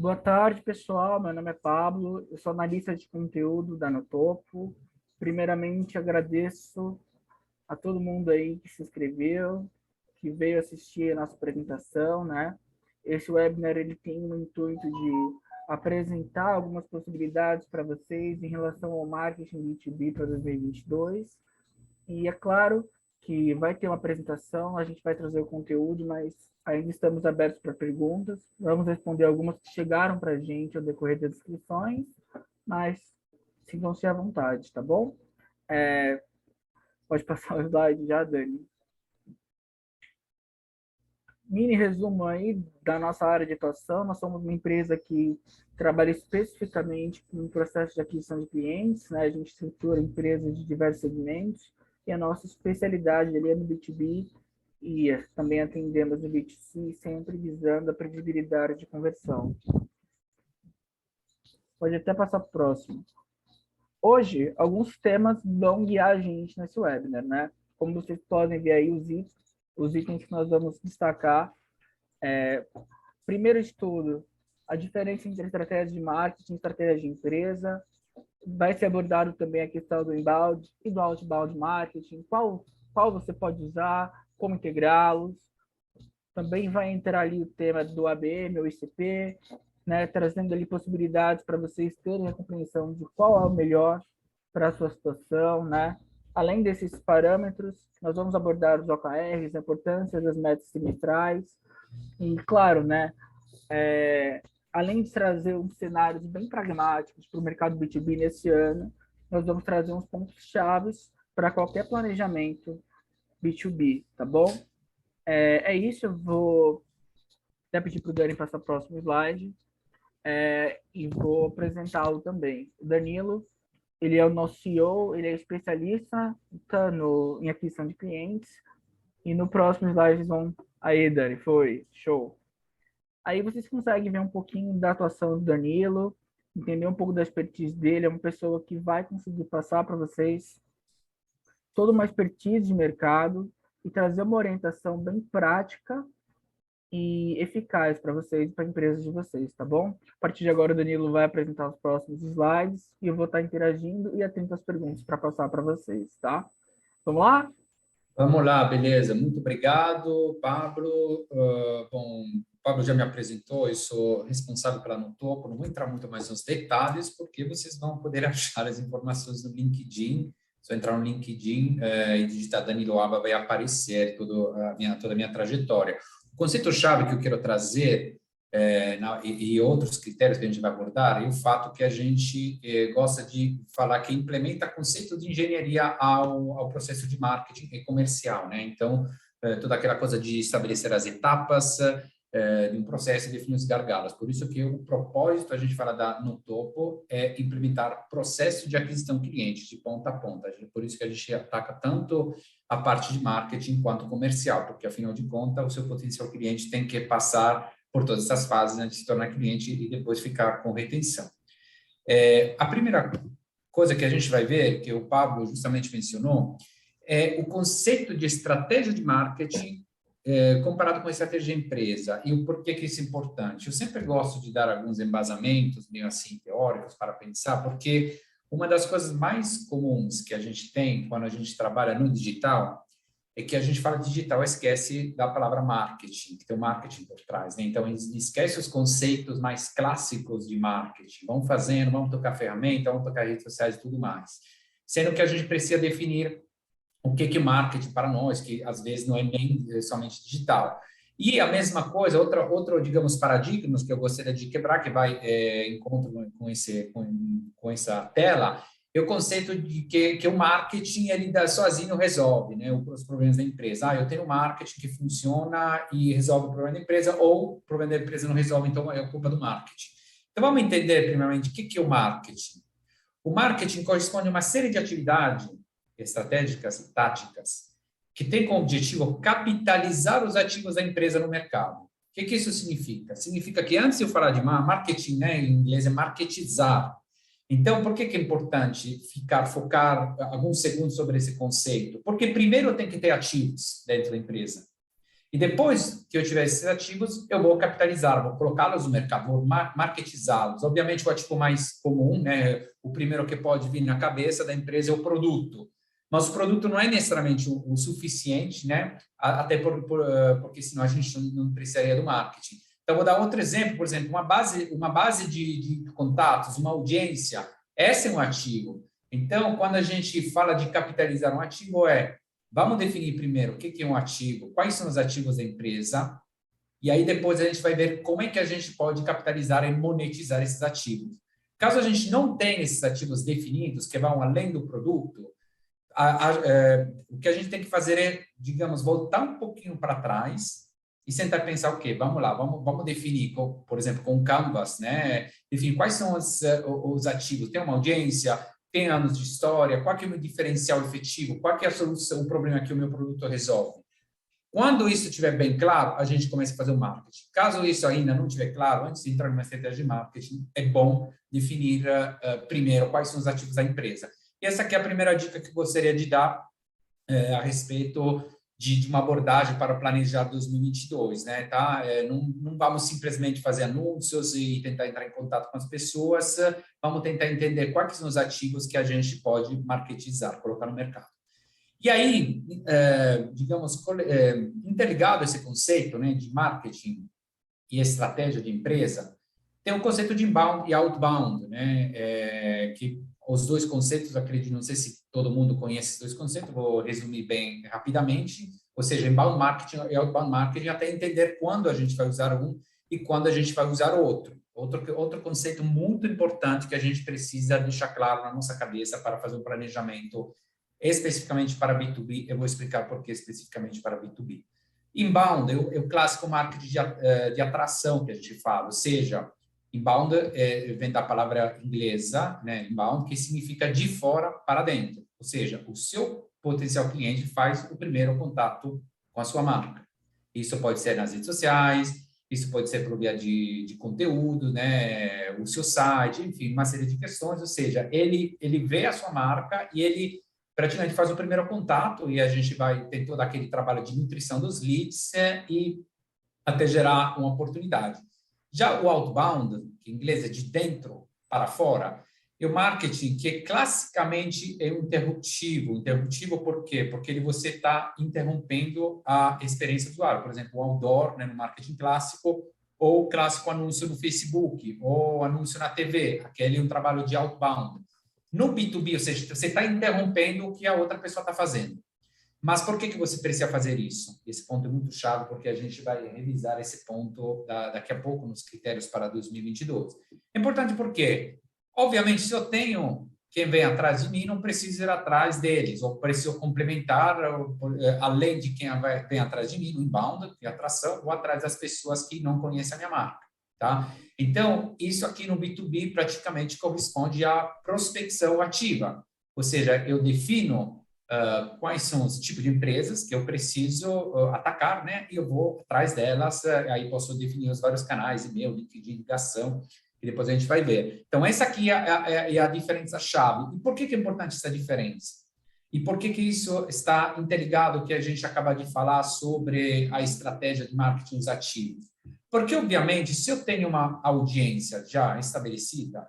Boa tarde, pessoal. Meu nome é Pablo, eu sou analista de conteúdo da Notopo. Primeiramente, agradeço a todo mundo aí que se inscreveu, que veio assistir a nossa apresentação, né? Esse webinar ele tem o intuito de apresentar algumas possibilidades para vocês em relação ao marketing B2B para 2022. E é claro que vai ter uma apresentação, a gente vai trazer o conteúdo, mas ainda estamos abertos para perguntas. Vamos responder algumas que chegaram para a gente ao decorrer das inscrições, mas sintam-se à vontade, tá bom? Pode passar o slide já, Dani. Mini resumo aí da nossa área de atuação. Nós somos uma empresa que trabalha especificamente com o processo de aquisição de clientes, né? A gente estrutura empresas de diversos segmentos e a nossa especialidade ali é no B2B e também atendemos no B2C, sempre visando a previsibilidade de conversão. Pode até passar para o próximo. Hoje, alguns temas vão guiar a gente nesse webinar, né? Como vocês podem ver aí, os itens que nós vamos destacar. Primeiro de tudo, a diferença entre estratégia de marketing e estratégia de empresa. Vai ser abordado também a questão do inbound e do outbound marketing, qual você pode usar, como integrá-los. Também vai entrar ali o tema do ABM ou ICP, né, trazendo ali possibilidades para vocês terem a compreensão de qual é o melhor para a sua situação, né? Além desses parâmetros, nós vamos abordar os OKRs, a importância das metas semestrais e, claro, né, além de trazer uns cenários bem pragmáticos para o mercado B2B nesse ano, nós vamos trazer uns pontos chaves para qualquer planejamento B2B, tá bom? Isso, eu vou até pedir para o Dani passar o próximo slide e vou apresentá-lo também. O Danilo, ele é o nosso CEO, ele é especialista em aquisição de clientes, e no próximo slide eles vão... Aí, Dani, foi, show. Aí vocês conseguem ver um pouquinho da atuação do Danilo, entender um pouco da expertise dele. É uma pessoa que vai conseguir passar para vocês toda uma expertise de mercado e trazer uma orientação bem prática e eficaz para vocês e para a empresa de vocês, tá bom? A partir de agora, o Danilo vai apresentar os próximos slides e eu vou estar interagindo e atento às perguntas para passar para vocês, tá? Vamos lá? Vamos lá, beleza. Muito obrigado, Pablo. Bom, o Pablo já me apresentou, eu sou responsável pela Notopo. Não vou entrar muito mais nos detalhes, porque vocês vão poder achar as informações no LinkedIn. Se eu entrar no LinkedIn e digitar Danilo Aba, vai aparecer toda a minha trajetória. O conceito-chave que eu quero trazer e outros critérios que a gente vai abordar, é o fato que a gente gosta de falar que implementa conceito de engenharia ao processo de marketing e comercial, né? Então, toda aquela coisa de estabelecer as etapas de um processo e definir os gargalos. Por isso que o propósito, a gente fala no topo, é implementar processo de aquisição de clientes, de ponta a ponta. Por isso que a gente ataca tanto a parte de marketing quanto comercial, porque, afinal de contas, o seu potencial cliente tem que passar por todas essas fases antes de se tornar cliente e depois ficar com retenção. A primeira coisa que a gente vai ver, que o Pablo justamente mencionou, é o conceito de estratégia de marketing comparado com a estratégia de empresa e o porquê que isso é importante. Eu sempre gosto de dar alguns embasamentos, meio assim, teóricos para pensar, porque uma das coisas mais comuns que a gente tem quando a gente trabalha no digital é que a gente fala digital, esquece da palavra marketing, que tem o marketing por trás, né? Então, esquece os conceitos mais clássicos de marketing. Vamos fazendo, vamos tocar ferramenta, vamos tocar redes sociais e tudo mais. Sendo que a gente precisa definir o que é marketing para nós, que às vezes não é nem somente digital. E a mesma coisa, outro digamos, paradigmas que eu gostaria de quebrar, que vai encontro com essa tela, é o conceito de que o marketing ele sozinho resolve, né, os problemas da empresa. Eu tenho marketing que funciona e resolve o problema da empresa, ou o problema da empresa não resolve, então é culpa do marketing. Então, vamos entender, primeiramente, o que é o marketing. O marketing corresponde a uma série de atividades estratégicas e táticas que tem como objetivo capitalizar os ativos da empresa no mercado. O que isso significa? Significa que, antes de eu falar de marketing, né, em inglês é marketizar. Então, por que é importante focar alguns segundos sobre esse conceito? Porque primeiro tem que ter ativos dentro da empresa. E depois que eu tiver esses ativos, eu vou capitalizar, vou colocá-los no mercado, vou marketizá-los. Obviamente, o ativo mais comum, né, o primeiro que pode vir na cabeça da empresa é o produto. Mas o produto não é necessariamente o suficiente, né? Até porque senão a gente não precisaria do marketing. Então, vou dar outro exemplo, por exemplo, uma base de contatos, uma audiência, esse é um ativo. Então, quando a gente fala de capitalizar um ativo, vamos definir primeiro o que é um ativo, quais são os ativos da empresa, e aí depois a gente vai ver como é que a gente pode capitalizar e monetizar esses ativos. Caso a gente não tenha esses ativos definidos, que vão além do produto, o que a gente tem que fazer é, digamos, voltar um pouquinho para trás e tentar pensar o quê? Vamos lá, vamos definir, por exemplo, com o Canvas, né? Definir quais são os ativos. Tem uma audiência, tem anos de história, qual que é o meu diferencial efetivo, qual que é a solução, o problema que o meu produto resolve. Quando isso estiver bem claro, a gente começa a fazer o marketing. Caso isso ainda não estiver claro, antes de entrar numa estratégia de marketing, é bom definir primeiro quais são os ativos da empresa. E essa aqui é a primeira dica que eu gostaria de dar a respeito de uma abordagem para planejar 2022, né? Tá? Não vamos simplesmente fazer anúncios e tentar entrar em contato com as pessoas, vamos tentar entender quais são os ativos que a gente pode marketizar, colocar no mercado. E aí, digamos, interligado a esse conceito, né, de marketing e estratégia de empresa, tem o conceito de inbound e outbound, né, que os dois conceitos, acredito, não sei se todo mundo conhece esses dois conceitos, vou resumir bem rapidamente, ou seja, inbound marketing e outbound marketing, até entender quando a gente vai usar um e quando a gente vai usar o outro. Outro conceito muito importante que a gente precisa deixar claro na nossa cabeça para fazer um planejamento especificamente para B2B, eu vou explicar por que especificamente para B2B. Inbound é o clássico marketing de atração que a gente fala, ou seja, inbound vem da palavra inglesa, né, inbound, que significa de fora para dentro, ou seja, o seu potencial cliente faz o primeiro contato com a sua marca. Isso pode ser nas redes sociais, isso pode ser por via de conteúdo, né, o seu site, enfim, uma série de questões, ou seja, ele vê a sua marca e ele praticamente faz o primeiro contato e a gente vai ter todo aquele trabalho de nutrição dos leads e até gerar uma oportunidade. Já o outbound, que em inglês é de dentro para fora, é o marketing que classicamente é um interruptivo. Interruptivo por quê? Porque você está interrompendo a experiência do usuário. Por exemplo, o outdoor, né, no marketing clássico, ou o clássico anúncio no Facebook, ou anúncio na TV. Aquele é um trabalho de outbound. No B2B, ou seja, você está interrompendo o que a outra pessoa está fazendo. Mas por que você precisa fazer isso? Esse ponto é muito chave, porque a gente vai revisar esse ponto daqui a pouco nos critérios para 2022. É importante porque, obviamente, se eu tenho quem vem atrás de mim, não preciso ir atrás deles, ou preciso complementar, além de quem vem atrás de mim, no inbound, de atração, ou atrás das pessoas que não conhecem a minha marca. Tá? Então, isso aqui no B2B praticamente corresponde à prospecção ativa, ou seja, eu defino quais são os tipos de empresas que eu preciso atacar, né? E eu vou atrás delas, aí posso definir os vários canais, e-mail, LinkedIn, ligação, e depois a gente vai ver. Então, essa aqui é a diferença-chave. E por que é importante essa diferença? E por que isso está interligado que a gente acaba de falar sobre a estratégia de marketing ativos? Porque, obviamente, se eu tenho uma audiência já estabelecida,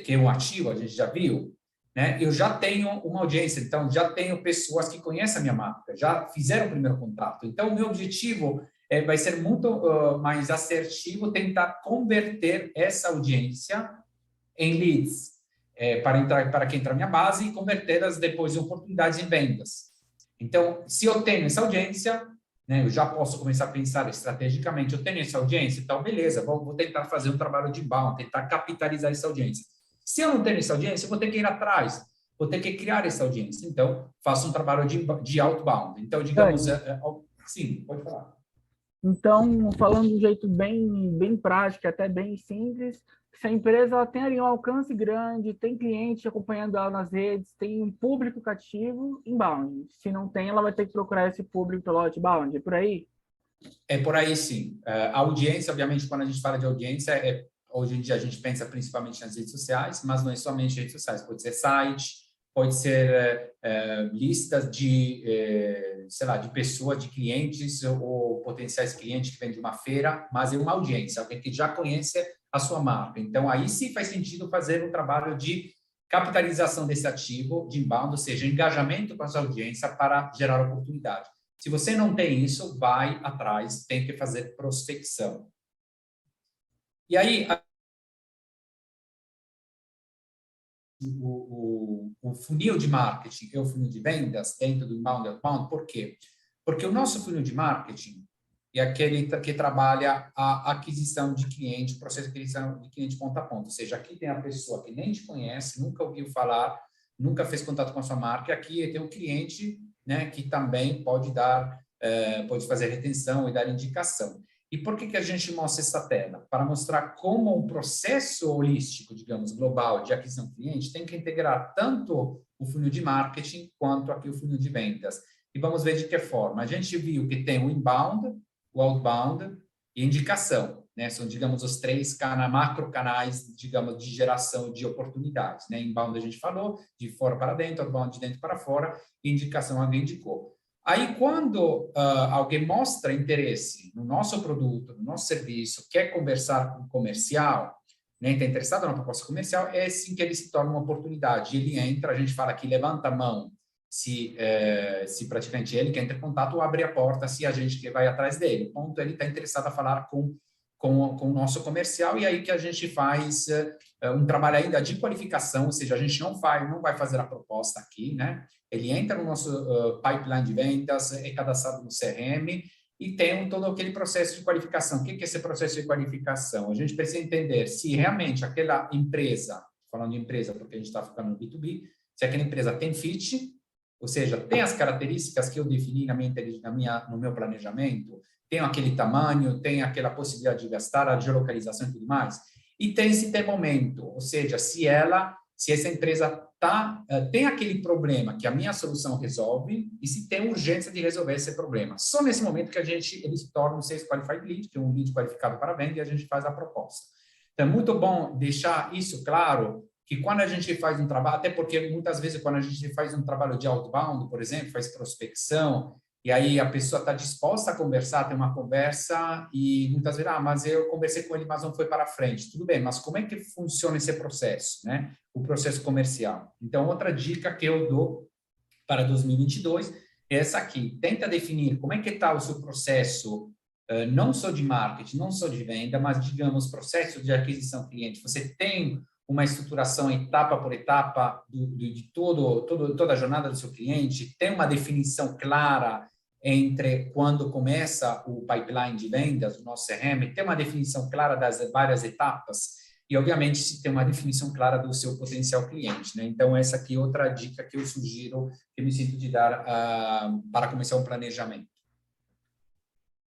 que é um ativo, a gente já viu, né? Eu já tenho uma audiência, então já tenho pessoas que conhecem a minha marca, já fizeram o primeiro contato. Então, o meu objetivo vai ser muito mais assertivo tentar converter essa audiência em leads, para quem entra na minha base e convertê-las depois em oportunidades em vendas. Então, se eu tenho essa audiência, né, eu já posso começar a pensar estrategicamente, eu tenho essa audiência, então, beleza, vou tentar fazer um trabalho de inbound, tentar capitalizar essa audiência. Se eu não tenho essa audiência, eu vou ter que ir atrás, vou ter que criar essa audiência. Então, faço um trabalho de outbound. Então, digamos, sim, pode falar. Então, falando de um jeito bem prático, até bem simples, se a empresa ela tem ali um alcance grande, tem cliente acompanhando ela nas redes, tem um público cativo, inbound. Se não tem, ela vai ter que procurar esse público pelo outbound. É por aí? É por aí, sim. A audiência, obviamente, quando a gente fala de audiência, hoje em dia a gente pensa principalmente nas redes sociais, mas não é somente redes sociais, pode ser site, pode ser listas de, sei lá, de pessoas, de clientes ou potenciais clientes que vêm de uma feira, mas é uma audiência, alguém que já conhece a sua marca. Então, aí sim faz sentido fazer um trabalho de capitalização desse ativo de inbound, ou seja, engajamento com a sua audiência para gerar oportunidade. Se você não tem isso, vai atrás, tem que fazer prospecção. E aí, o funil de marketing e o funil de vendas dentro do inbound e outbound, por quê? Porque o nosso funil de marketing é aquele que trabalha a aquisição de cliente, o processo de aquisição de cliente ponta a ponta. Ou seja, aqui tem a pessoa que nem te conhece, nunca ouviu falar, nunca fez contato com a sua marca, e aqui tem um cliente, né, que também pode dar, pode fazer retenção e dar indicação. E por que a gente mostra essa tela? Para mostrar como um processo holístico, digamos, global de aquisição de cliente tem que integrar tanto o funil de marketing quanto aqui o funil de vendas. E vamos ver de que forma. A gente viu que tem o inbound, o outbound e indicação, né? São, digamos, os três macro canais, digamos, de geração de oportunidades, né? Inbound a gente falou, de fora para dentro, outbound de dentro para fora, e indicação alguém indicou. Aí, quando alguém mostra interesse no nosso produto, no nosso serviço, quer conversar com o comercial, né, está interessado na proposta comercial, é assim que ele se torna uma oportunidade. Ele entra, a gente fala que levanta a mão, se praticamente ele quer entrar em contato, ou abre a porta se a gente que vai atrás dele. O ponto, ele está interessado a falar com o nosso comercial, e aí que a gente faz um trabalho ainda de qualificação, ou seja, a gente não vai fazer a proposta aqui, né? Ele entra no nosso pipeline de vendas, é cadastrado no CRM e tem todo aquele processo de qualificação. O que é esse processo de qualificação? A gente precisa entender se realmente aquela empresa, falando de empresa porque a gente está ficando no B2B, se aquela empresa tem fit, ou seja, tem as características que eu defini no meu planejamento, tem aquele tamanho, tem aquela possibilidade de gastar, a geolocalização e tudo mais, e se tem momento, ou seja, se essa empresa tem aquele problema que a minha solução resolve e se tem urgência de resolver esse problema. Só nesse momento que ele se torna um Sales Qualified Lead, que é um lead qualificado para venda, e a gente faz a proposta. Então, é muito bom deixar isso claro, que quando a gente faz um trabalho, até porque muitas vezes quando a gente faz um trabalho de outbound, por exemplo, faz prospecção, e aí a pessoa está disposta a conversar, tem uma conversa, e muitas vezes, mas eu conversei com ele, mas não foi para frente. Tudo bem, mas como é que funciona esse processo, né? O processo comercial. Então, outra dica que eu dou para 2022 é essa aqui. Tenta definir como é que está o seu processo, não só de marketing, não só de venda, mas, digamos, processo de aquisição cliente. Você tem uma estruturação etapa por etapa de toda a jornada do seu cliente? Tem uma definição clara entre quando começa o pipeline de vendas do nosso CRM? Tem uma definição clara das várias etapas? E, obviamente, se tem uma definição clara do seu potencial cliente, né? Então, essa aqui é outra dica que eu sugiro, que eu me sinto de dar para começar um planejamento.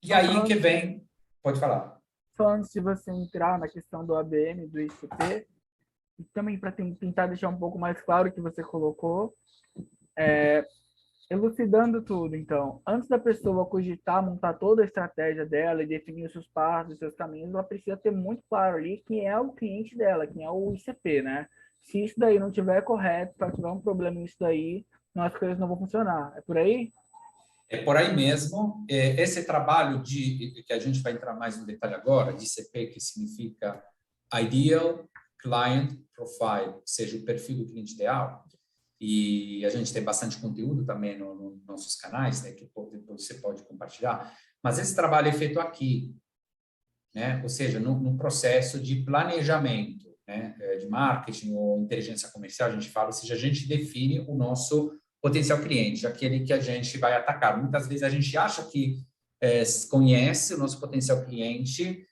E aí que vem... Pode falar. Só antes de você entrar na questão do ABM, do ICP, e também para tentar deixar um pouco mais claro o que você colocou, elucidando tudo, então, antes da pessoa cogitar, montar toda a estratégia dela e definir os seus passos, os seus caminhos, ela precisa ter muito claro ali quem é o cliente dela, quem é o ICP, né? Se isso daí não tiver correto, se tiver um problema nisso daí, as coisas não vão funcionar. É por aí? É por aí mesmo. Esse trabalho que a gente vai entrar mais no detalhe agora, de ICP, que significa Ideal Client Profile, ou seja, o perfil do cliente ideal, e a gente tem bastante conteúdo também nos nossos canais, né, que você pode compartilhar, mas esse trabalho é feito aqui, né, ou seja, no processo de planejamento, né, de marketing ou inteligência comercial, a gente fala, ou seja, a gente define o nosso potencial cliente, aquele que a gente vai atacar. Muitas vezes a gente acha que conhece o nosso potencial cliente,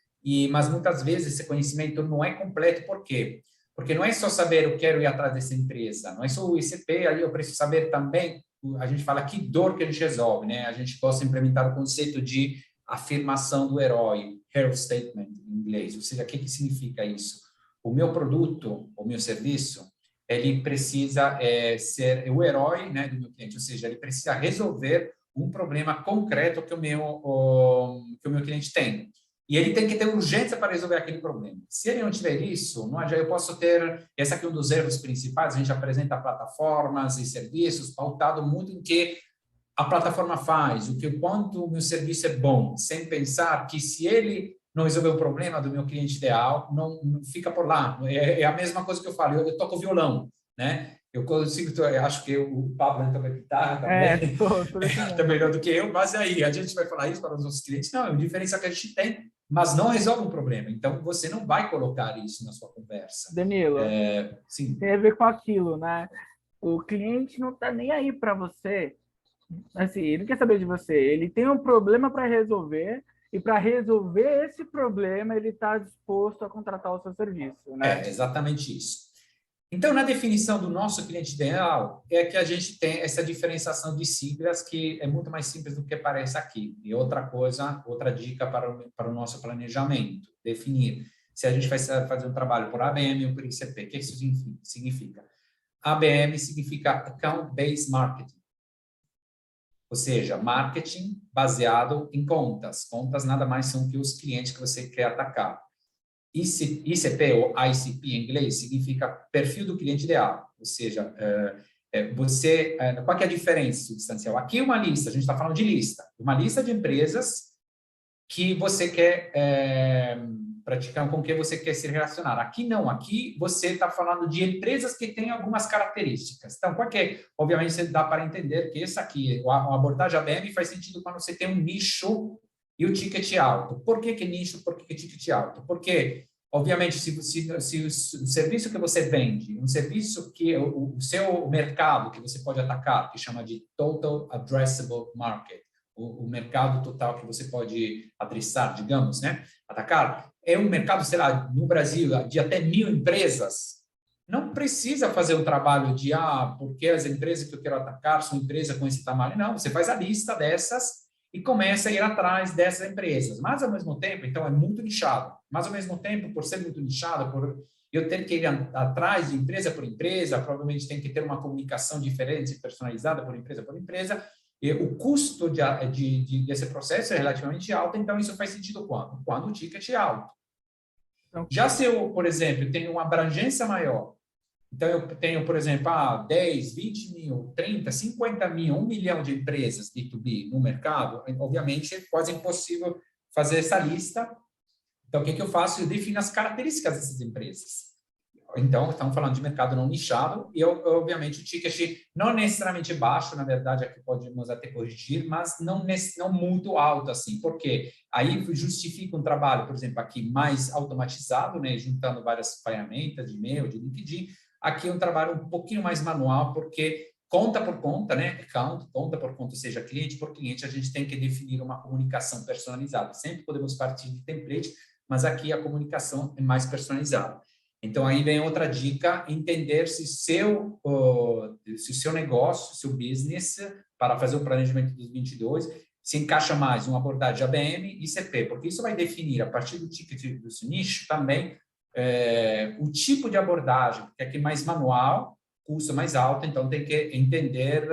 mas muitas vezes esse conhecimento não é completo. Por quê? Porque não é só saber eu quero ir atrás dessa empresa, não é só o ICP, aí eu preciso saber também, a gente fala que dor que a gente resolve, né? A gente possa implementar o conceito de afirmação do herói, hero statement em inglês, ou seja, o que significa isso? O meu produto, o meu serviço, ele precisa ser o herói, né, do meu cliente, ou seja, ele precisa resolver um problema concreto que o meu cliente tem. e ele tem que ter urgência para resolver aquele problema. Se ele não tiver isso, não, eu posso ter, esse aqui é um dos erros principais, a gente apresenta plataformas e serviços pautado muito em que a plataforma faz, o quanto o meu serviço é bom, sem pensar que se ele não resolver o problema do meu cliente ideal, não fica por lá. É a mesma coisa que eu falo, eu toco violão, né? Eu consigo, eu acho que o Pablo toca guitarra também, tô desse tá mundo. melhor do que eu, mas aí a gente vai falar isso para os nossos clientes, não, é uma diferença que a gente tem, mas não resolve um problema. Então, você não vai colocar isso na sua conversa. Danilo, Sim. tem a ver com aquilo, né? O cliente não tá nem aí para você. Assim, ele não quer saber de você. Ele tem um problema para resolver e para resolver esse problema ele está disposto a contratar o seu serviço, né? É exatamente isso. Então, na definição do nosso cliente ideal, é que a gente tem essa diferenciação de siglas que é muito mais simples do que parece aqui. E outra coisa, outra dica para o nosso planejamento, definir se a gente vai fazer um trabalho por ABM ou por ICP. O que isso significa? ABM significa Account Based Marketing, ou seja, marketing baseado em contas. Contas nada mais são que os clientes que você quer atacar. ICP ou ICP em inglês significa perfil do cliente ideal, ou seja, qual que é a diferença substancial? Aqui é uma lista, a gente está falando de lista, uma lista de empresas que você quer praticar, com que você quer se relacionar. Aqui não, aqui você está falando de empresas que têm algumas características. Então, qual que é? Obviamente, você dá para entender que essa aqui, a abordagem ABM faz sentido quando você tem um nicho e o ticket alto. Por que nicho? Por que ticket alto? Porque, obviamente, se o serviço que você vende, um serviço que o seu mercado que você pode atacar, que chama de Total Addressable Market, o mercado total que você pode adressar, digamos, né? Atacar, é um mercado, sei lá, no Brasil, de até 1.000 empresas. Não precisa fazer um trabalho de, porque as empresas que eu quero atacar são empresas com esse tamanho. Não, você faz a lista dessas e começa a ir atrás dessas empresas. Mas, ao mesmo tempo, então, é muito nichado. Mas, ao mesmo tempo, por ser muito nichado, por eu ter que ir atrás de empresa por empresa, provavelmente tem que ter uma comunicação diferente, personalizada por empresa, e o custo desse processo é relativamente alto, então isso faz sentido quando? Quando o ticket é alto. Então, Já se eu, por exemplo, tenho uma abrangência maior, então eu tenho, por exemplo, 10, 20 mil, 30, 50 mil, 1 milhão de empresas B2B no mercado, obviamente é quase impossível fazer essa lista. Então, o que eu faço? Eu defino as características dessas empresas. Então, estamos falando de mercado não nichado e, obviamente, o ticket não necessariamente baixo, na verdade, aqui podemos até corrigir, mas não muito alto, assim, porque aí justifica um trabalho, por exemplo, aqui mais automatizado, né, juntando várias ferramentas de e-mail, de LinkedIn. Aqui é um trabalho um pouquinho mais manual, porque conta por conta, né, account, conta por conta, ou seja, cliente por cliente, a gente tem que definir uma comunicação personalizada. Sempre podemos partir de template, mas aqui a comunicação é mais personalizada. Então, aí vem outra dica, entender se o seu negócio, seu business, para fazer o planejamento dos 22, se encaixa mais uma abordagem ABM e ICP, porque isso vai definir, a partir do ticket do seu nicho, também o tipo de abordagem, que é aqui mais manual, custo mais alto, então tem que entender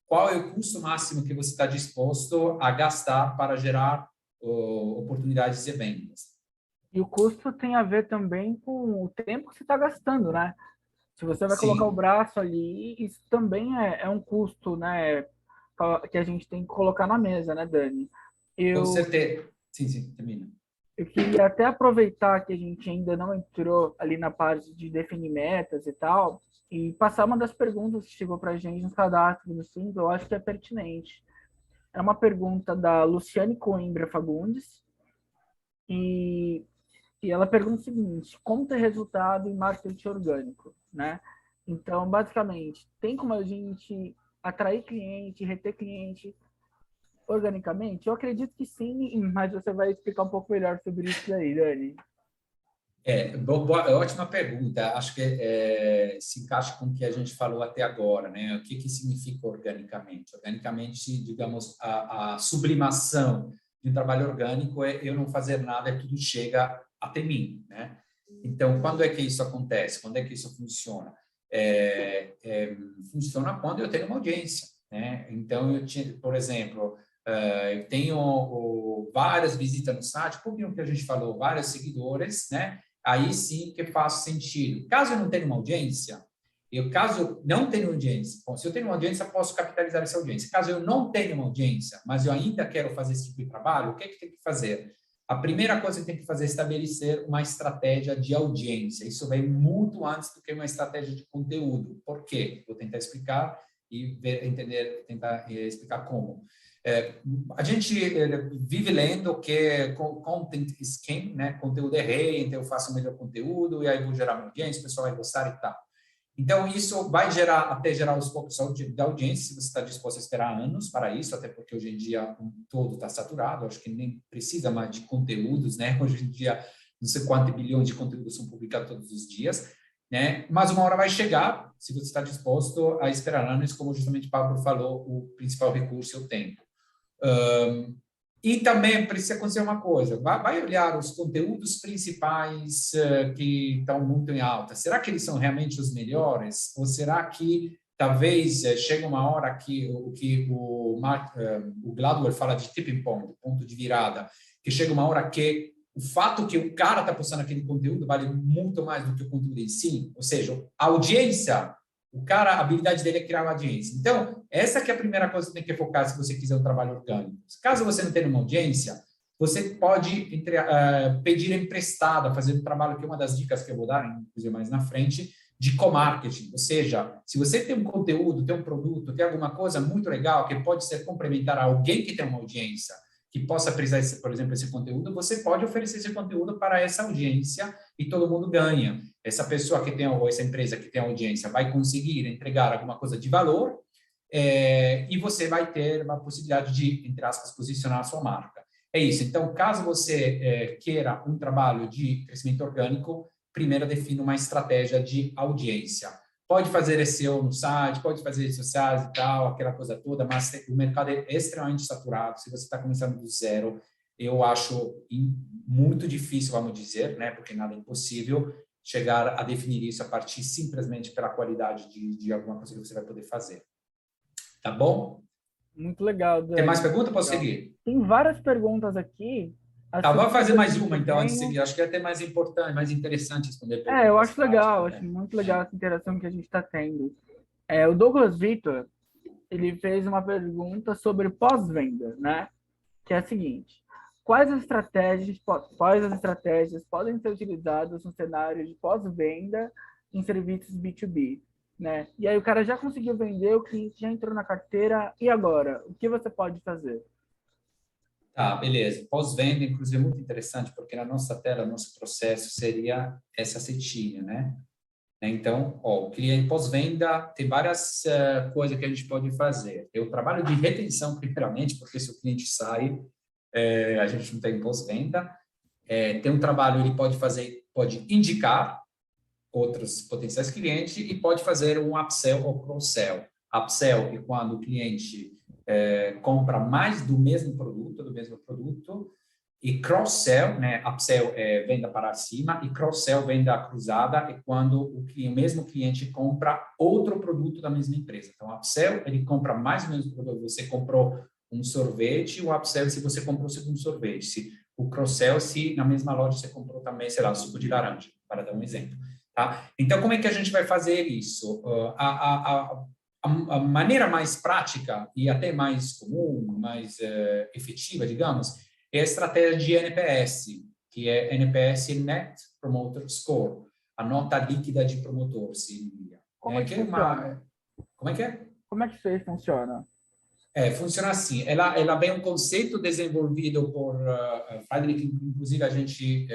qual é o custo máximo que você está disposto a gastar para gerar oportunidades de vendas. e o custo tem a ver também com o tempo que você está gastando, né? Se você vai colocar o Sim, braço ali, isso também é um custo, né? Que a gente tem que colocar na mesa, né, Dani? com Eu, certeza. Sim, termina. eu queria até aproveitar que a gente ainda não entrou ali na parte de definir metas e tal, e passar uma das perguntas que chegou para a gente no cadastro do Simples, eu acho que é pertinente. É uma pergunta da Luciane Coimbra Fagundes, e ela pergunta o seguinte: como ter resultado em marketing orgânico, né? Então, basicamente, tem como a gente atrair cliente, reter cliente organicamente? Eu acredito que sim, mas você vai explicar um pouco melhor sobre isso aí, Dani. Ótima pergunta. Acho que se encaixa com o que a gente falou até agora, né? O que significa organicamente? Organicamente, digamos, a sublimação de um trabalho orgânico é eu não fazer nada, tudo chega até mim, né? Então, quando é que isso acontece? Quando é que isso funciona? Funciona quando eu tenho uma audiência, né? Então, por exemplo, Eu tenho várias visitas no site, um pouquinho que a gente falou, vários seguidores, né? Aí sim que faz sentido. Caso eu não tenha uma audiência, caso eu não tenha audiência, bom, se eu tenho uma audiência, posso capitalizar essa audiência. Caso eu não tenha uma audiência, mas eu ainda quero fazer esse tipo de trabalho, o que tem que fazer? A primeira coisa que tem que fazer é estabelecer uma estratégia de audiência. Isso vem muito antes do que uma estratégia de conteúdo. Por quê? Vou tentar explicar e tentar explicar como. A gente vive lendo que content is king, né? Conteúdo é rei, então eu faço o melhor conteúdo e aí vou gerar uma audiência, o pessoal vai gostar e tal. Então, isso vai gerar os poucos da audiência, se você está disposto a esperar anos para isso, até porque hoje em dia todo está saturado, acho que nem precisa mais de conteúdos, né? Hoje em dia, não sei quantos bilhões de conteúdos são publicados todos os dias, né? Mas uma hora vai chegar, se você está disposto a esperar anos, como justamente o Pablo falou, o principal recurso é o tempo. E também precisa acontecer uma coisa, vai olhar os conteúdos principais que estão muito em alta. Será que eles são realmente os melhores? Ou será que talvez chegue uma hora que o Gladwell fala de tipping point, ponto de virada, que chega uma hora que o fato que o cara está postando aquele conteúdo vale muito mais do que o conteúdo em si, ou seja, a audiência, a habilidade dele é criar uma audiência. Então, essa que é a primeira coisa que tem que focar se você quiser um trabalho orgânico. Caso você não tenha uma audiência, você pode pedir emprestada, fazer um trabalho que é uma das dicas que eu vou dar, inclusive mais na frente, de co-marketing. Ou seja, se você tem um conteúdo, tem um produto, tem alguma coisa muito legal que pode ser complementar a alguém que tem uma audiência, que possa precisar, por exemplo, esse conteúdo, você pode oferecer esse conteúdo para essa audiência e todo mundo ganha. Essa pessoa que tem, ou essa empresa que tem audiência vai conseguir entregar alguma coisa de valor e você vai ter uma possibilidade de, entre aspas, posicionar a sua marca. É isso. Então, caso você queira um trabalho de crescimento orgânico, primeiro defina uma estratégia de audiência. Pode fazer SEO no site, pode fazer redes sociais e tal, aquela coisa toda, mas o mercado é extremamente saturado. Se você está começando do zero, eu acho muito difícil, vamos dizer, né, porque nada é impossível, chegar a definir isso a partir simplesmente pela qualidade de alguma coisa que você vai poder fazer. Tá bom? Muito legal, Dani. Tem mais pergunta? Posso Legal. seguir? Tem várias perguntas aqui. Tá, vamos fazer mais uma, então, antes de seguir. Acho que é até mais importante, mais interessante responder perguntas. Eu acho legal, acho muito legal essa interação que a gente está tendo. O Douglas Vitor, ele fez uma pergunta sobre pós-venda, né? Que é a seguinte: quais as estratégias podem ser utilizadas no cenário de pós-venda em serviços B2B, né? E aí o cara já conseguiu vender, o cliente já entrou na carteira, e agora? O que você pode fazer? Tá, beleza. Pós-venda, inclusive, é muito interessante, porque na nossa tela, nosso processo seria essa setinha, né? Então, o cliente pós-venda tem várias coisas que a gente pode fazer. Tem o trabalho de retenção, primeiramente, porque se o cliente sai, a gente não tem pós-venda. Tem um trabalho, ele pode indicar outros potenciais clientes e pode fazer um upsell ou cross-sell. Upsell é quando o cliente compra mais do mesmo produto, e cross-sell, né? Upsell é venda para cima e cross-sell, venda cruzada, é quando o mesmo cliente compra outro produto da mesma empresa. Então, upsell, ele compra mais do mesmo produto. Você comprou um sorvete, o upsell se você comprou o segundo sorvete. O cross-sell, se na mesma loja você comprou também, sei lá, suco de laranja, para dar um exemplo. Tá? Então, como é que a gente vai fazer isso? A maneira mais prática e até mais comum, mais efetiva, digamos, é a estratégia de NPS, que é NPS Net Promoter Score, a nota líquida de promotor, se diria. Como é que funciona? Como é que é? Como é que isso funciona? Funciona assim. Ela vem um conceito desenvolvido por Friedrich, inclusive a gente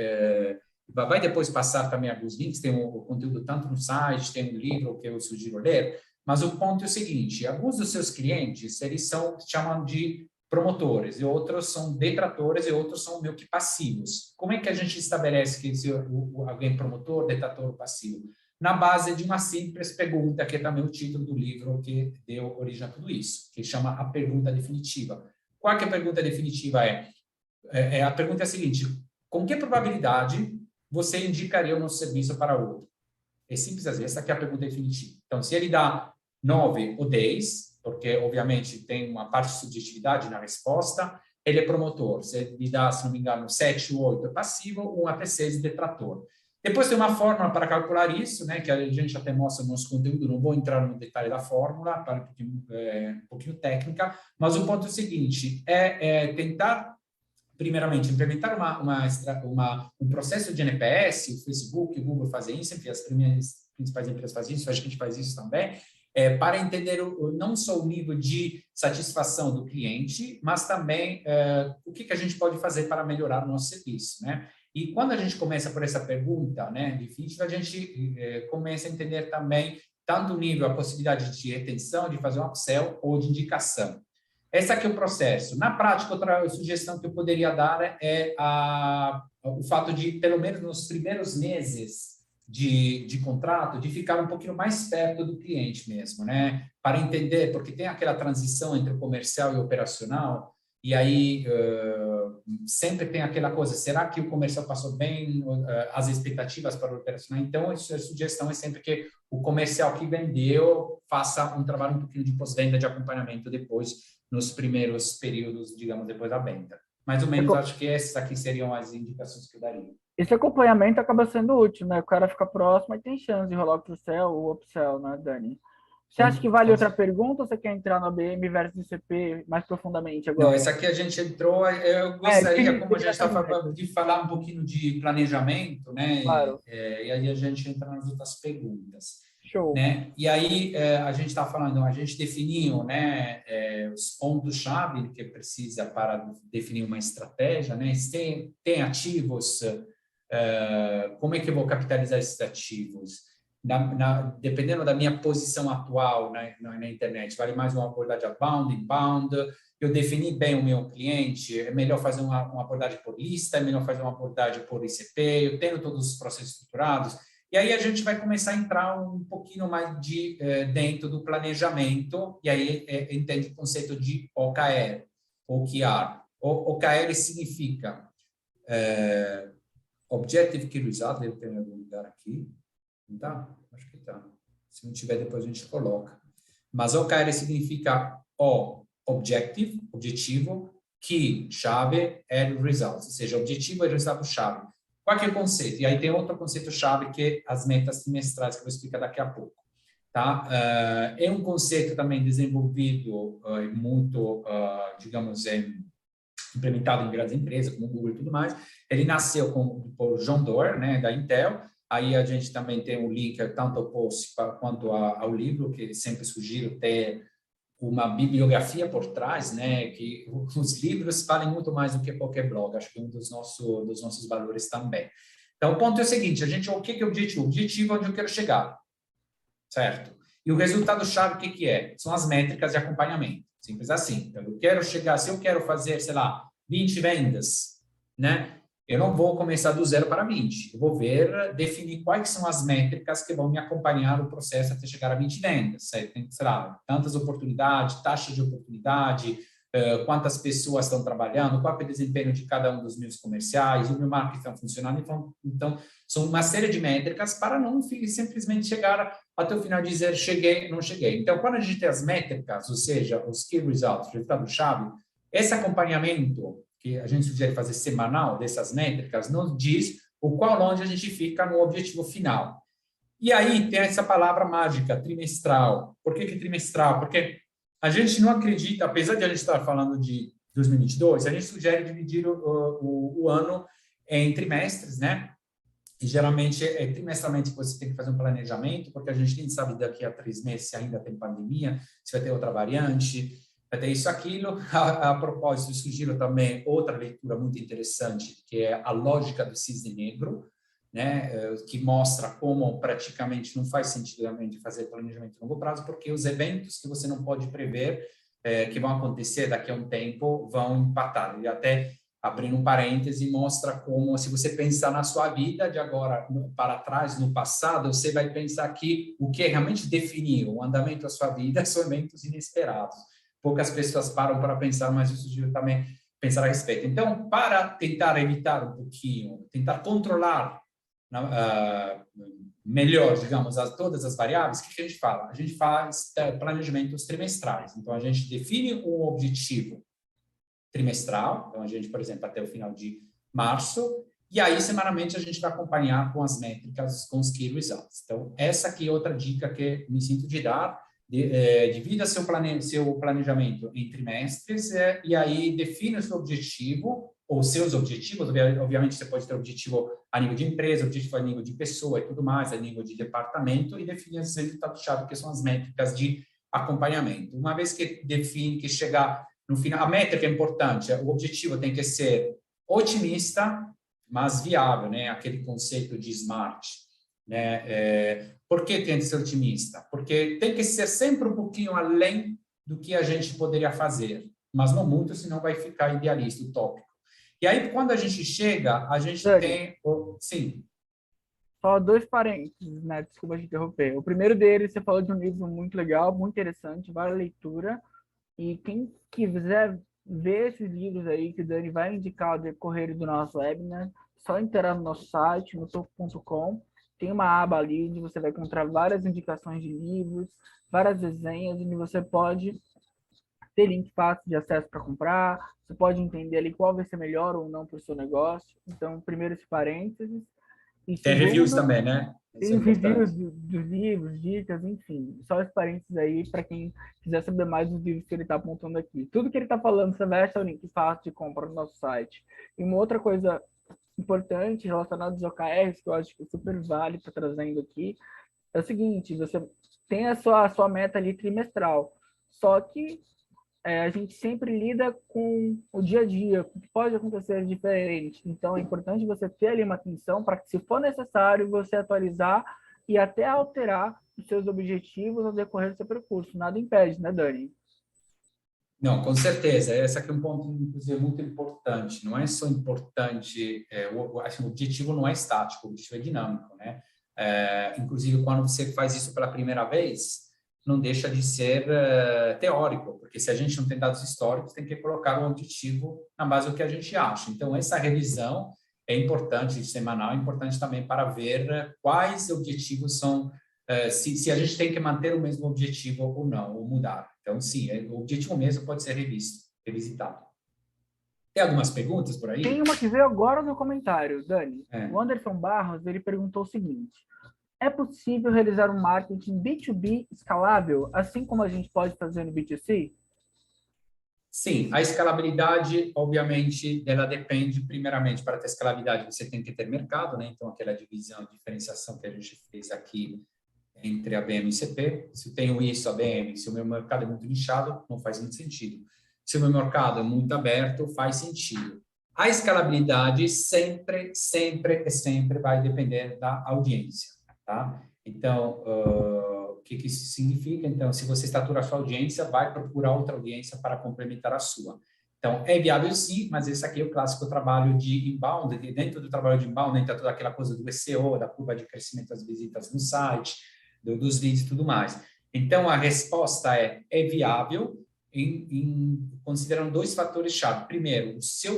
vai depois passar também alguns links, tem o conteúdo tanto no site, tem um livro que eu sugiro ler, mas o ponto é o seguinte: alguns dos seus clientes, eles chamam de promotores, e outros são detratores, e outros são meio que passivos. Como é que a gente estabelece que alguém é promotor, detrator ou passivo? Na base de uma simples pergunta, que é também o título do livro que deu origem a tudo isso, que chama a pergunta definitiva. Qual que é a pergunta definitiva? A pergunta é a seguinte: com que probabilidade você indicaria o nosso serviço para outro? É simples assim, essa aqui é a pergunta definitiva. Então, se ele dá 9 ou 10, porque, obviamente, tem uma parte de subjetividade na resposta. Ele é promotor. Se ele dá, se não me engano, 7 ou 8 é passivo, 1 até 6 é detrator. Depois tem uma fórmula para calcular isso, né, que a gente até mostra no nosso conteúdo, não vou entrar no detalhe da fórmula, para um pouquinho técnica, mas o ponto é o seguinte, tentar, primeiramente, implementar um processo de NPS, o Facebook, o Google fazem isso, enfim, as principais empresas fazem isso, acho que a gente faz isso também, para entender não só o nível de satisfação do cliente, mas também o que a gente pode fazer para melhorar o nosso serviço, né? E quando a gente começa por essa pergunta, né, difícil, a gente começa a entender também tanto o nível, a possibilidade de retenção, de fazer um upsell ou de indicação. Esse aqui é o processo. Na prática, outra sugestão que eu poderia dar é o fato de, pelo menos nos primeiros meses de contrato, de ficar um pouquinho mais perto do cliente mesmo, né? Para entender, porque tem aquela transição entre o comercial e o operacional, e aí sempre tem aquela coisa, será que o comercial passou bem as expectativas para o operacional? Então, a sugestão é sempre que o comercial que vendeu faça um trabalho um pouquinho de pós-venda, de acompanhamento depois, nos primeiros períodos, digamos, depois da venda. Mais ou menos, acho que essas aqui seriam as indicações que eu daria. Esse acompanhamento acaba sendo útil, né? O cara fica próximo e tem chance de rolar o cross-sell ou upsell, né, Dani? Você acha que vale outra pergunta ou você quer entrar no ABM versus ICP mais profundamente agora? Não, essa aqui a gente entrou, eu gostaria, como a gente está falando, de falar um pouquinho de planejamento, né? Claro. E aí a gente entra nas outras perguntas. Show. Né? E aí a gente está falando, a gente definiu, né, os pontos-chave que precisa para definir uma estratégia, né? Se tem ativos, como é que eu vou capitalizar esses ativos? Dependendo da minha posição atual na internet, vale mais uma abordagem outbound, inbound. Eu defini bem o meu cliente, é melhor fazer uma abordagem por lista, é melhor fazer uma abordagem por ICP, eu tenho todos os processos estruturados. E aí a gente vai começar a entrar um pouquinho mais dentro do planejamento, e aí entende o conceito de OKR, OKR. OKR significa Objective Key Result, deve ter em algum lugar aqui. Não tá? Acho que tá. Se não tiver, depois a gente coloca. Mas OKR significa objective, objetivo, key, chave, and results, ou seja, objetivo e resultado-chave. Qual que é o conceito? E aí tem outro conceito-chave que é as metas trimestrais, que eu vou explicar daqui a pouco. Tá? É um conceito também desenvolvido muito, digamos, implementado em grandes empresas, como o Google e tudo mais. Ele nasceu por John Doerr, né, da Intel. Aí a gente também tem um link tanto ao post quanto ao livro, que sempre sugiro ter uma bibliografia por trás, né, que os livros valem muito mais do que qualquer blog, acho que é um dos nossos valores também. Então, o ponto é o seguinte, o que é o objetivo? O objetivo é onde eu quero chegar, certo? E o resultado-chave, o que é? São as métricas de acompanhamento, simples assim. Então, eu quero chegar, se eu quero fazer, sei lá, 20 vendas, né, eu não vou começar do 0 para 20. Eu vou definir quais são as métricas que vão me acompanhar o processo até chegar a 20 vendas. Tem, sei lá, tantas oportunidades, taxa de oportunidade, quantas pessoas estão trabalhando, qual é o desempenho de cada um dos meus comerciais, o meu marketing está funcionando. Então, são uma série de métricas para não simplesmente chegar até o final e dizer cheguei, não cheguei. Então, quando a gente tem as métricas, ou seja, os key results, resultado-chave, esse acompanhamento que a gente sugere fazer semanal dessas métricas, nos diz o qual longe a gente fica no objetivo final. E aí tem essa palavra mágica, trimestral. Por que trimestral? Porque a gente não acredita, apesar de a gente estar falando de 2022, a gente sugere dividir o ano em trimestres, né? E geralmente trimestralmente você tem que fazer um planejamento, porque a gente nem sabe daqui a 3 meses se ainda tem pandemia, se vai ter outra variante, vai ter isso, aquilo. A propósito, eu sugiro também outra leitura muito interessante, que é a lógica do cisne negro, né, que mostra como praticamente não faz sentido realmente fazer planejamento a longo prazo, porque os eventos que você não pode prever, que vão acontecer daqui a um tempo, vão impactar. E até, abrindo um parêntese, mostra como, se você pensar na sua vida de agora para trás, no passado, você vai pensar que o que realmente definiu o andamento da sua vida são eventos inesperados. Poucas pessoas param para pensar, mas eu sugiro também pensar a respeito. Então, para tentar evitar um pouquinho, tentar controlar melhor, digamos, todas as variáveis, o que a gente fala? A gente faz planejamentos trimestrais. Então, a gente define um objetivo trimestral, então a gente, por exemplo, até o final de março, e aí, semanalmente, a gente vai acompanhar com as métricas, com os key results. Então, essa aqui é outra dica que me sinto de dar, divida seu planejamento em trimestres, e aí define o seu objetivo, ou seus objetivos. Obviamente, você pode ter objetivo a nível de empresa, objetivo a nível de pessoa e tudo mais, a nível de departamento, e definir os resultados-chave, que são as métricas de acompanhamento. Uma vez que define, que chegar no final, a métrica é importante, o objetivo tem que ser otimista, mas viável, né? Aquele conceito de SMART, né? Por que tem que ser otimista? Porque tem que ser sempre um pouquinho além do que a gente poderia fazer, mas não muito, senão vai ficar idealista, utópico. E aí, quando a gente chega, a gente Dani, tem... Sim. só 2 parênteses, né? Desculpa te interromper. O primeiro deles, você falou de um livro muito legal, muito interessante, vale a leitura. E quem quiser ver esses livros aí que o Dani vai indicar ao decorrer do nosso webinar, só entrar no nosso site, no topo.com. Tem uma aba ali onde você vai encontrar várias indicações de livros, várias desenhas, onde você pode ter link fácil de acesso para comprar, você pode entender ali qual vai ser melhor ou não para o seu negócio. Então, primeiro esse parênteses. E Tem reviews segundo, também, né? Isso é tem reviews importante. dos livros, dicas, enfim. Só os parênteses aí para quem quiser saber mais dos livros que ele está apontando aqui. Tudo que ele está falando, você vai achar o link fácil de compra no nosso site. E uma outra coisa importante relacionada aos OKRs, que eu acho que é super válido estar trazendo aqui, é o seguinte: você tem a sua meta ali trimestral, só que a gente sempre lida com o dia a dia, o que pode acontecer diferente. Então, é importante você ter ali uma atenção para que, se for necessário, você atualizar e até alterar os seus objetivos ao decorrer do seu percurso. Nada impede, né, Dani? Não, com certeza. Esse aqui é um ponto, inclusive, muito importante. Não é só importante, assim, o objetivo não é estático, o objetivo é dinâmico, né? Inclusive, quando você faz isso pela primeira vez, não deixa de ser teórico, porque se a gente não tem dados históricos, tem que colocar um objetivo na base do que a gente acha. Então, essa revisão é importante, semanal, é importante também para ver quais objetivos são, se a gente tem que manter o mesmo objetivo ou não, ou mudar. Então, sim, o objetivo mesmo pode ser revisitado. Tem algumas perguntas por Tem aí? uma que veio agora no comentário, Dani. É. O Anderson Barros, ele perguntou o seguinte: é possível realizar um marketing B2B escalável, assim como a gente pode fazer no B2C? Sim, a escalabilidade, obviamente, ela depende, primeiramente, para ter escalabilidade, você tem que ter mercado, né? Então, aquela divisão, diferenciação que a gente fez aqui entre a BM e CP. Se eu tenho isso, a BM, se o meu mercado é muito nichado, não faz muito sentido. Se o meu mercado é muito aberto, faz sentido. A escalabilidade sempre, sempre, sempre vai depender da audiência, tá? Então, o que isso significa? Então, se você estatura a sua audiência, vai procurar outra audiência para complementar a sua. Então, é viável sim, mas esse aqui é o clássico trabalho de inbound. Dentro do trabalho de inbound, entra toda aquela coisa do SEO, da curva de crescimento das visitas no site, dos leads e tudo mais. Então, a resposta é viável, considerando 2 fatores-chave. Primeiro,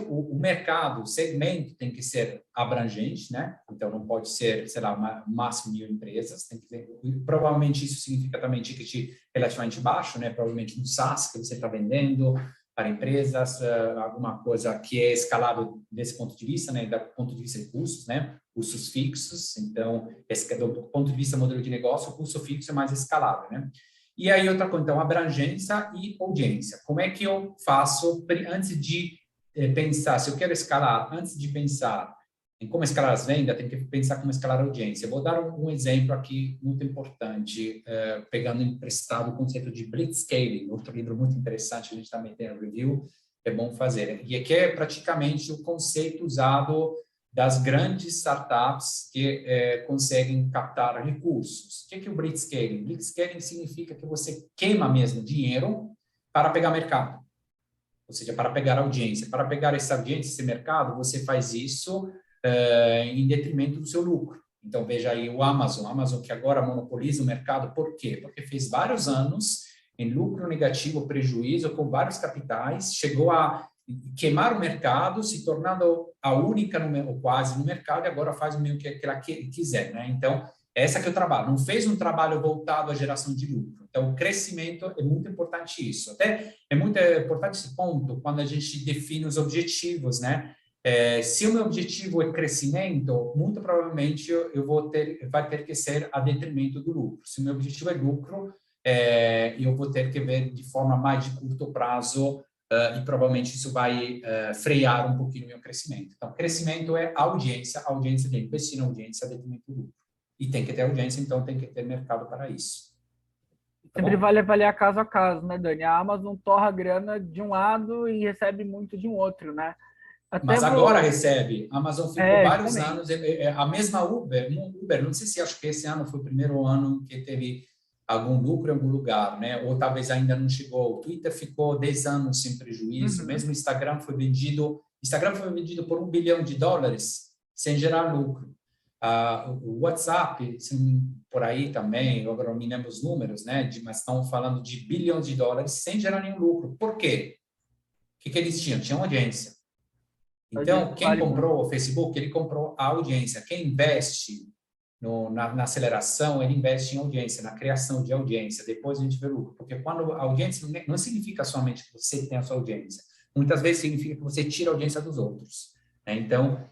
o mercado, o segmento tem que ser abrangente, né? Então, não pode ser, sei lá, máximo 1.000 empresas. Tem que ter, provavelmente, isso significa também ticket relativamente baixo, né? Provavelmente um SaaS que você está vendendo para empresas, alguma coisa que é escalável desse ponto de vista, né? Do ponto de vista de custos, né? Custos fixos. Então, do ponto de vista do modelo de negócio, o custo fixo é mais escalável, né? E aí, outra coisa, então, abrangência e audiência. Como é que eu faço, antes de pensar, se eu quero escalar, antes de pensar em como escalar as vendas, tem que pensar como escalar a audiência. Eu vou dar um exemplo aqui muito importante, pegando emprestado o conceito de blitzscaling, outro livro muito interessante, a gente também tem no review, é bom fazer. E aqui é praticamente o conceito usado das grandes startups que conseguem captar recursos. O que é o blitzscaling? Blitzscaling significa que você queima mesmo dinheiro para pegar mercado, ou seja, para pegar audiência. Para pegar essa audiência, esse mercado, você faz isso em detrimento do seu lucro. Então, veja aí o Amazon que agora monopoliza o mercado. Por quê? Porque fez vários anos em lucro negativo, prejuízo, com vários capitais, chegou a queimar o mercado, se tornando a única, ou quase, no mercado, e agora faz o meio que ela quiser, né? Então, Essa que eu trabalho. Não fez um trabalho voltado à geração de lucro. Então, o crescimento é muito importante isso. Até é muito importante esse ponto quando a gente define os objetivos, né? Se o meu objetivo é crescimento, muito provavelmente vai ter que ser a detrimento do lucro. Se o meu objetivo é lucro, eu vou ter que ver de forma mais de curto prazo e provavelmente isso vai frear um pouquinho o meu crescimento. Então, crescimento é a audiência tem que investir na audiência a detrimento do lucro. E tem que ter audiência, então tem que ter mercado para isso. Tá Sempre bom? vale avaliar caso a caso, né, Dani? A Amazon torra grana de um lado e recebe muito de um outro, né? Até Mas agora vou. recebe. A Amazon ficou vários Justamente. anos, a mesma Uber, não sei se acho que esse ano foi o primeiro ano que teve algum lucro em algum lugar, né? Ou talvez ainda não chegou. O Twitter ficou 10 anos sem prejuízo, Uhum. mesmo o Instagram foi vendido por $1 bilhão sem gerar lucro. O WhatsApp, por aí também, eu agora não me lembro os números, né? Mas estão falando de bilhões de dólares sem gerar nenhum lucro. Por quê? O que eles tinham? Tinham audiência. A audiência Então, quem vale muito. comprou o Facebook, ele comprou a audiência. Quem investe na aceleração, ele investe em audiência, na criação de audiência. Depois a gente vê lucro. Porque quando a audiência não significa somente que você tem a sua audiência. Muitas vezes significa que você tira a audiência dos outros, né? Então,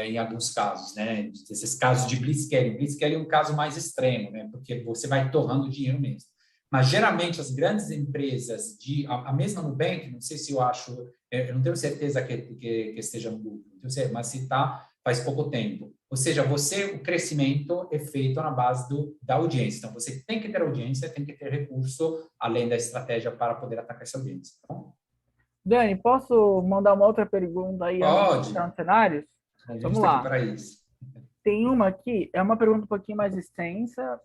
em alguns casos, né? Esses casos de blitzscaling. Blitzscaling é um caso mais extremo, né? Porque você vai torrando dinheiro mesmo. Mas, geralmente, as grandes empresas, a mesma Nubank, não sei se eu acho, eu não tenho certeza que esteja no lucro, não tenho certeza, mas se está, faz pouco tempo. Ou seja, o crescimento é feito na base da audiência. Então, você tem que ter audiência, tem que ter recurso, além da estratégia para poder atacar essa audiência. Tá bom? Dani, posso mandar uma outra pergunta aí antes de Pode. entrar nos cenários? A gente Vamos está aqui lá. para isso. Tem uma aqui, é uma pergunta um pouquinho mais extensa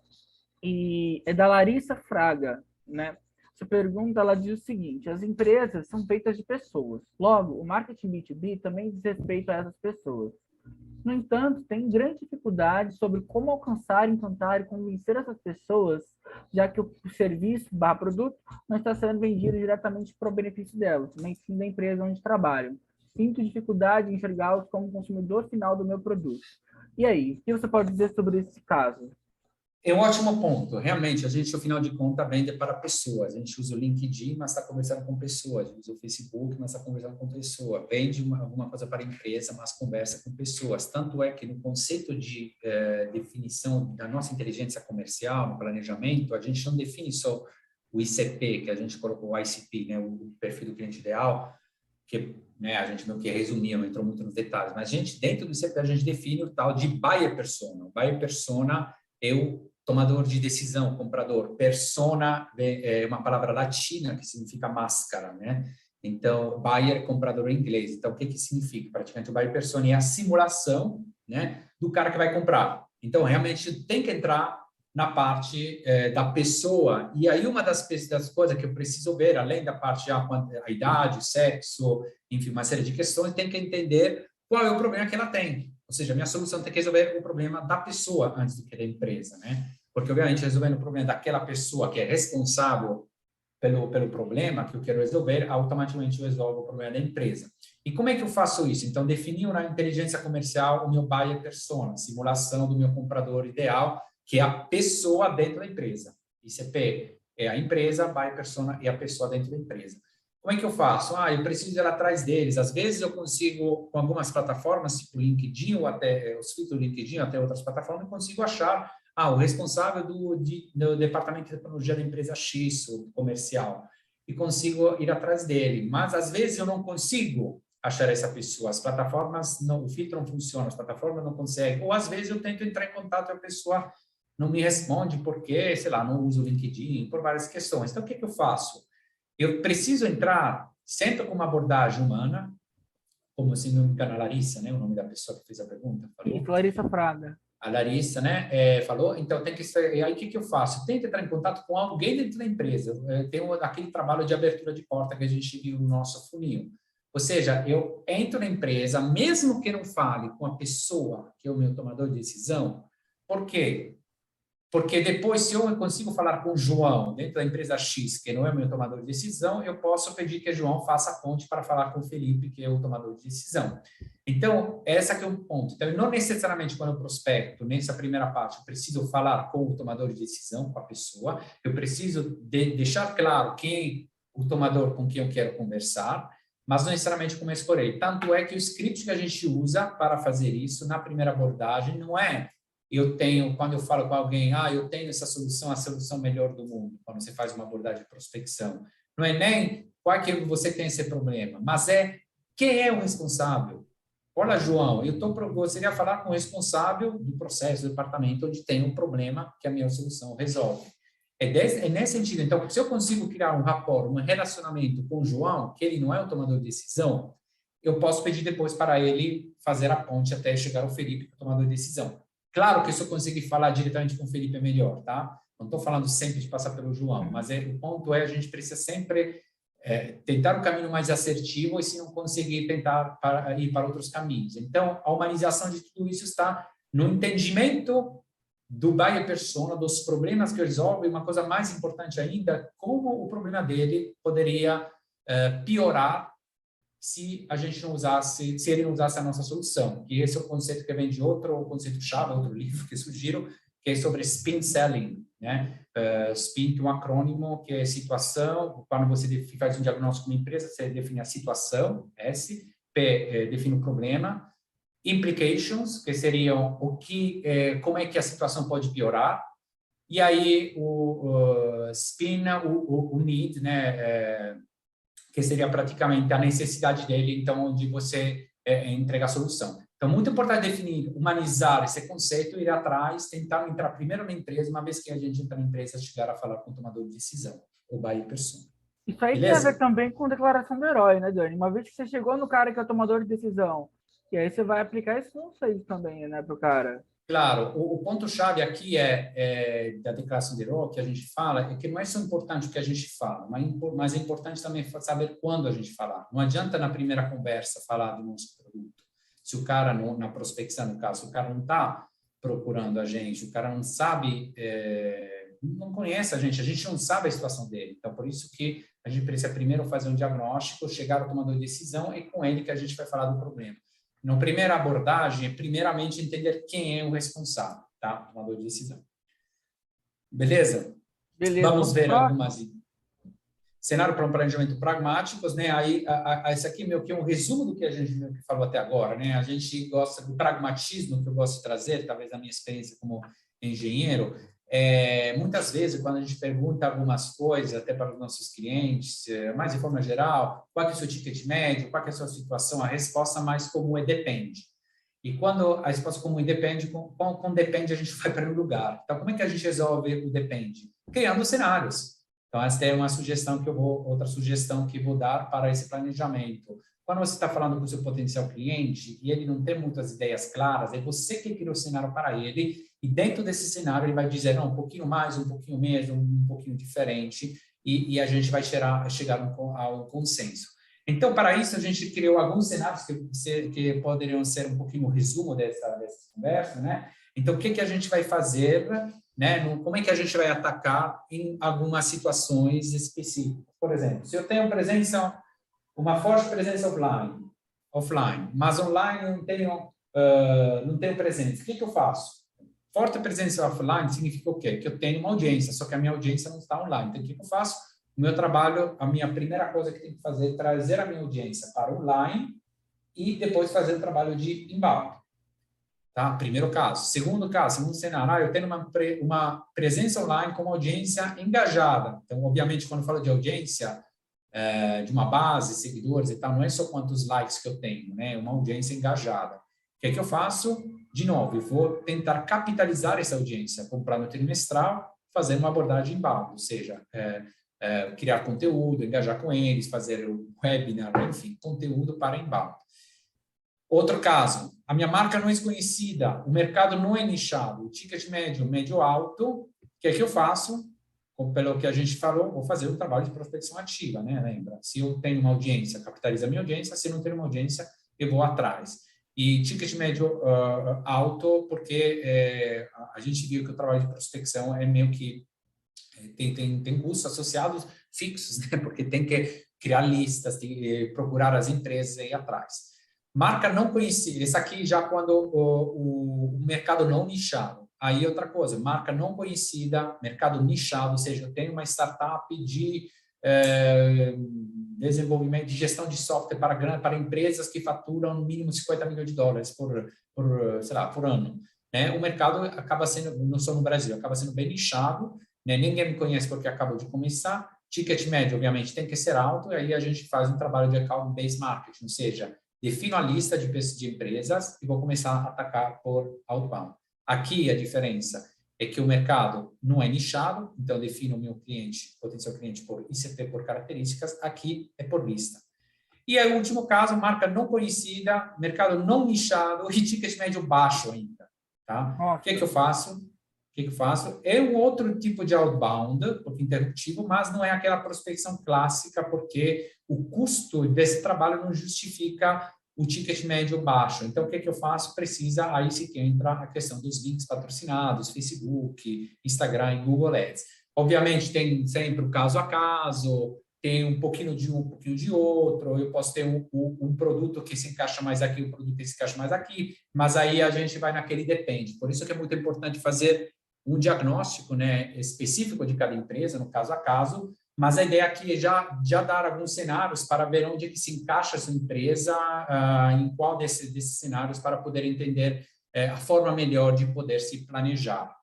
e é da Larissa Fraga, né? Essa pergunta, ela diz o seguinte: as empresas são feitas de pessoas. Logo, o marketing B2B também diz respeito a essas pessoas. No entanto, tem grande dificuldade sobre como alcançar, encantar e convencer essas pessoas, já que o serviço/produto não está sendo vendido diretamente para o benefício delas, mas sim da empresa onde trabalham. Sinto dificuldade em enxergá-los como consumidor final do meu produto. E aí, o que você pode dizer sobre esse caso? É um ótimo ponto. Realmente, a gente, no final de contas, vende para pessoas. A gente usa o LinkedIn, mas está conversando com pessoas. A gente usa o Facebook, mas está conversando com pessoas. Vende alguma coisa para a empresa, mas conversa com pessoas. Tanto é que no conceito de definição da nossa inteligência comercial, no planejamento, a gente não define só o ICP, que a gente colocou o ICP, né, o perfil do cliente ideal, que, né, a gente meio que resumiu, não entrou muito nos detalhes, mas a gente, dentro do ICP, a gente define o tal de buyer persona. O buyer persona é o tomador de decisão, comprador. Persona é uma palavra latina que significa máscara, né? Então, buyer, comprador em inglês. Então, o que significa? Praticamente, o buyer persona é a simulação, né, do cara que vai comprar. Então, realmente, tem que entrar na parte da pessoa. E aí, uma das coisas que eu preciso ver, além da parte a idade, o sexo, enfim, uma série de questões, tem que entender qual é o problema que ela tem. Ou seja, a minha solução tem que resolver o problema da pessoa antes do que da empresa, né? Porque, obviamente, resolvendo o problema daquela pessoa que é responsável pelo problema que eu quero resolver, automaticamente eu resolvo o problema da empresa. E como é que eu faço isso? Então, definir na inteligência comercial o meu buyer persona, simulação do meu comprador ideal, que é a pessoa dentro da empresa. ICP é a empresa, buyer persona é a pessoa dentro da empresa. Como é que eu faço? Eu preciso ir atrás deles. Às vezes eu consigo, com algumas plataformas, tipo LinkedIn, ou até os filtros do LinkedIn, até outras plataformas, eu consigo achar o responsável do departamento de tecnologia da empresa X, ou comercial, e consigo ir atrás dele. Mas, às vezes, eu não consigo achar essa pessoa. As plataformas, o filtro não funciona, as plataformas não conseguem. Ou, às vezes, eu tento entrar em contato e a pessoa não me responde porque, sei lá, não uso o LinkedIn, por várias questões. Então, o que eu faço? Eu preciso entrar, sempre com uma abordagem humana, como se não me engano a Larissa, né, o nome da pessoa que fez a pergunta, falou. Isso, Larissa Fraga. A Larissa, né, falou, então tem que ser, e aí o que eu faço? Eu tento entrar em contato com alguém dentro da empresa. Tem aquele trabalho de abertura de porta que a gente viu no nosso funil. Ou seja, eu entro na empresa, mesmo que não fale com a pessoa que é o meu tomador de decisão. Por quê? Porque depois, se eu consigo falar com o João, dentro da empresa X, que não é meu tomador de decisão, eu posso pedir que o João faça a ponte para falar com o Felipe, que é o tomador de decisão. Então, essa que é um ponto. Então, não necessariamente quando eu prospecto, nessa primeira parte, eu preciso falar com o tomador de decisão, com a pessoa, eu preciso deixar claro quem o tomador com quem eu quero conversar, mas não necessariamente como eu escolhi. Tanto é que o script que a gente usa para fazer isso na primeira abordagem não é quando eu falo com alguém, eu tenho essa solução, a solução melhor do mundo, quando você faz uma abordagem de prospecção. Não é nem qual que você tem esse problema, mas é quem é o responsável. Olha, João, gostaria de falar com o responsável do processo, do departamento, onde tem um problema que a minha solução resolve. É nesse sentido. Então, se eu consigo criar um rapport, um relacionamento com o João, que ele não é o tomador de decisão, eu posso pedir depois para ele fazer a ponte até chegar ao Felipe, que é o tomador de decisão. Claro que se eu conseguir falar diretamente com o Felipe é melhor, tá? Não estou falando sempre de passar pelo João, mas o ponto é a gente precisa sempre tentar um caminho mais assertivo e se não conseguir tentar ir para outros caminhos. Então, a humanização de tudo isso está no entendimento do buyer persona, dos problemas que resolve, e uma coisa mais importante ainda, como o problema dele poderia piorar se a gente não usasse, se ele não usasse a nossa solução. E esse é o conceito que vem de outro conceito-chave, outro livro que sugiro, que é sobre spin selling, né? Spin, que é um acrônimo, que é situação. Quando você faz um diagnóstico de uma empresa, você define a situação, S, P, define o problema, implications, que seriam como é que a situação pode piorar, e aí o spin, o need, né? Que seria praticamente a necessidade dele, então, onde você entrega a solução. Então, muito importante definir, humanizar esse conceito, ir atrás, tentar entrar primeiro na empresa, uma vez que a gente entra na empresa, chegar a falar com o tomador de decisão, o buyer persona. Isso aí Beleza? tem a ver também com declaração do herói, né, Dani? Uma vez que você chegou no cara que é o tomador de decisão, e aí você vai aplicar esse conceito também, né, pro cara. Claro, o ponto-chave aqui da declaração de herói que a gente fala, é que não é só importante o que a gente fala, mas é importante também saber quando a gente falar. Não adianta na primeira conversa falar do nosso produto. Se o cara, na prospecção, no caso, o cara não está procurando a gente, o cara não sabe, não conhece a gente não sabe a situação dele. Então, por isso que a gente precisa primeiro fazer um diagnóstico, chegar ao tomador de decisão e com ele que a gente vai falar do problema. Na primeira abordagem, primeiramente entender quem é o responsável, tá? Tomador de decisão. Beleza? Beleza. Vamos ver algumas cenário para um planejamento pragmáticos, né? Aí, esse aqui meio que é um resumo do que a gente falou até agora, né? A gente gosta do pragmatismo que eu gosto de trazer, talvez da minha experiência como engenheiro. Muitas vezes, quando a gente pergunta algumas coisas, até para os nossos clientes, mais de forma geral, qual é o seu ticket médio, qual é a sua situação, a resposta mais comum é depende. E quando a resposta comum é depende, com depende a gente vai para um lugar. Então, como é que a gente resolve o depende? Criando cenários. Então, essa é uma sugestão outra sugestão que vou dar para esse planejamento. Quando você está falando com o seu potencial cliente e ele não tem muitas ideias claras, é você que cria o cenário para ele, e dentro desse cenário ele vai dizer, não, um pouquinho mais, um pouquinho menos, um pouquinho diferente, e a gente vai chegar a um consenso. Então, para isso, a gente criou alguns cenários que poderiam ser um pouquinho o resumo dessa conversa, né? Então, o que a gente vai fazer, né? Como é que a gente vai atacar em algumas situações específicas? Por exemplo, se eu tenho uma forte presença offline, mas online não tenho presença, o que eu faço? Forte presença offline significa o quê? Que eu tenho uma audiência, só que a minha audiência não está online. Então, o que eu faço? O meu trabalho, a minha primeira coisa que eu tenho que fazer é trazer a minha audiência para online e depois fazer o trabalho de inbound. Tá? Primeiro caso. Segundo cenário, eu tenho uma presença online com uma audiência engajada. Então, obviamente, quando eu falo de audiência, de uma base, seguidores e tal, não é só quantos likes que eu tenho, né? É uma audiência engajada. O que eu faço? De novo, eu vou tentar capitalizar essa audiência, comprar no trimestral, fazer uma abordagem inbound, ou seja, criar conteúdo, engajar com eles, fazer o webinar, enfim, conteúdo para inbound. Outro caso, a minha marca não é desconhecida, o mercado não é nichado, o ticket médio alto, o que eu faço? Pelo que a gente falou, vou fazer um trabalho de prospecção ativa, né? Lembra? Se eu tenho uma audiência, capitalizo a minha audiência, se não tenho uma audiência, eu vou atrás. E ticket médio alto, porque a gente viu que o trabalho de prospecção é meio que tem custos associados fixos, né? Porque tem que criar listas, tem que procurar as empresas e ir atrás. Marca não conhecida, isso aqui já quando o mercado não nichado. Aí outra coisa, marca não conhecida, mercado nichado, ou seja, eu tenho uma startup de desenvolvimento, de gestão de software para empresas que faturam no mínimo $50 milhões por ano. Né? O mercado acaba sendo, não só no Brasil, acaba sendo bem nichado, né? Ninguém me conhece porque acabou de começar. Ticket médio, obviamente, tem que ser alto, e aí a gente faz um trabalho de account-based marketing, ou seja, defino a lista de empresas e vou começar a atacar por outbound. Aqui a diferença é que o mercado não é nichado, então eu defino o meu cliente, potencial cliente, por ICP, por características, aqui é por lista. E aí o último caso, marca não conhecida, mercado não nichado e ticket médio baixo ainda. Tá? O que eu faço? É um outro tipo de outbound, porque interruptivo, mas não é aquela prospecção clássica, porque o custo desse trabalho não justifica o ticket médio baixo. Então, o que eu faço? Precisa, aí sim que entra a questão dos links patrocinados, Facebook, Instagram e Google Ads. Obviamente, tem sempre o caso a caso, tem um pouquinho de um pouquinho de outro, eu posso ter um produto que se encaixa mais aqui, um produto que se encaixa mais aqui, mas aí a gente vai naquele depende. Por isso que é muito importante fazer um diagnóstico, né, específico de cada empresa, no caso a caso, mas a ideia aqui é já dar alguns cenários para ver onde é que se encaixa a sua empresa, em qual desses cenários, para poder entender a forma melhor de poder se planejar.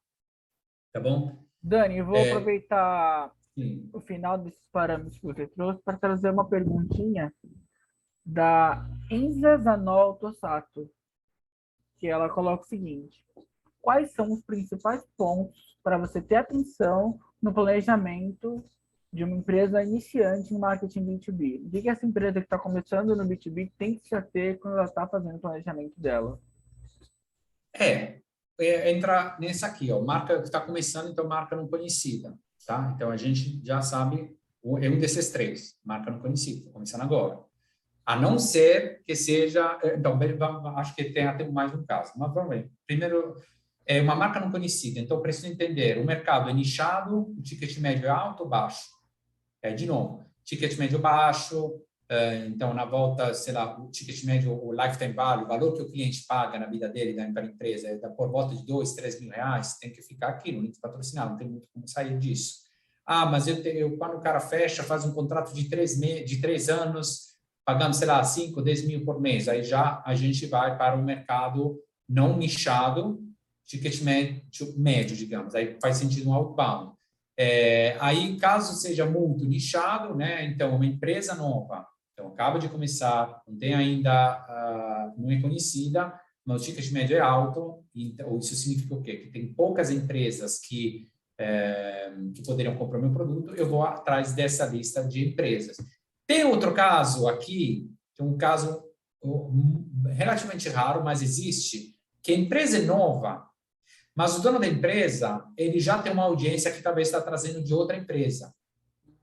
Tá bom? Dani, eu vou aproveitar sim. o final desses parâmetros que você trouxe para trazer uma perguntinha da Enza Zanol Tossato, que ela coloca o seguinte: quais são os principais pontos para você ter atenção no planejamento de uma empresa iniciante em marketing B2B? O que essa empresa que está começando no B2B tem que se ater quando ela está fazendo o planejamento dela? Entra nessa aqui, ó, marca que está começando, então marca não conhecida, tá? Então a gente já sabe, é um desses três, marca não conhecida, está começando agora. A não ser que seja, então, acho que tem até mais um caso, mas vamos ver. Primeiro, é uma marca não conhecida, então preciso entender, o mercado é nichado, o ticket médio é alto ou baixo? De novo, ticket médio baixo, então na volta, sei lá, o ticket médio, o lifetime value, o valor que o cliente paga na vida dele, para a empresa, é por volta de R$2, R$3 mil, tem que ficar aqui no link patrocinado, não tem muito como sair disso. Mas quando o cara fecha, faz um contrato de 3 anos, pagando, sei lá, 5, 10 mil por mês, aí já a gente vai para o mercado não nichado, ticket médio, digamos, aí faz sentido um outbound. Aí, caso seja muito nichado, né, então, uma empresa nova, então, acaba de começar, não tem ainda, não é conhecida, mas o ticket médio é alto, então, isso significa o quê? Que tem poucas empresas que poderiam comprar meu produto, eu vou atrás dessa lista de empresas. Tem outro caso aqui, que é um caso relativamente raro, mas existe, que a empresa é nova, mas o dono da empresa, ele já tem uma audiência que talvez está trazendo de outra empresa,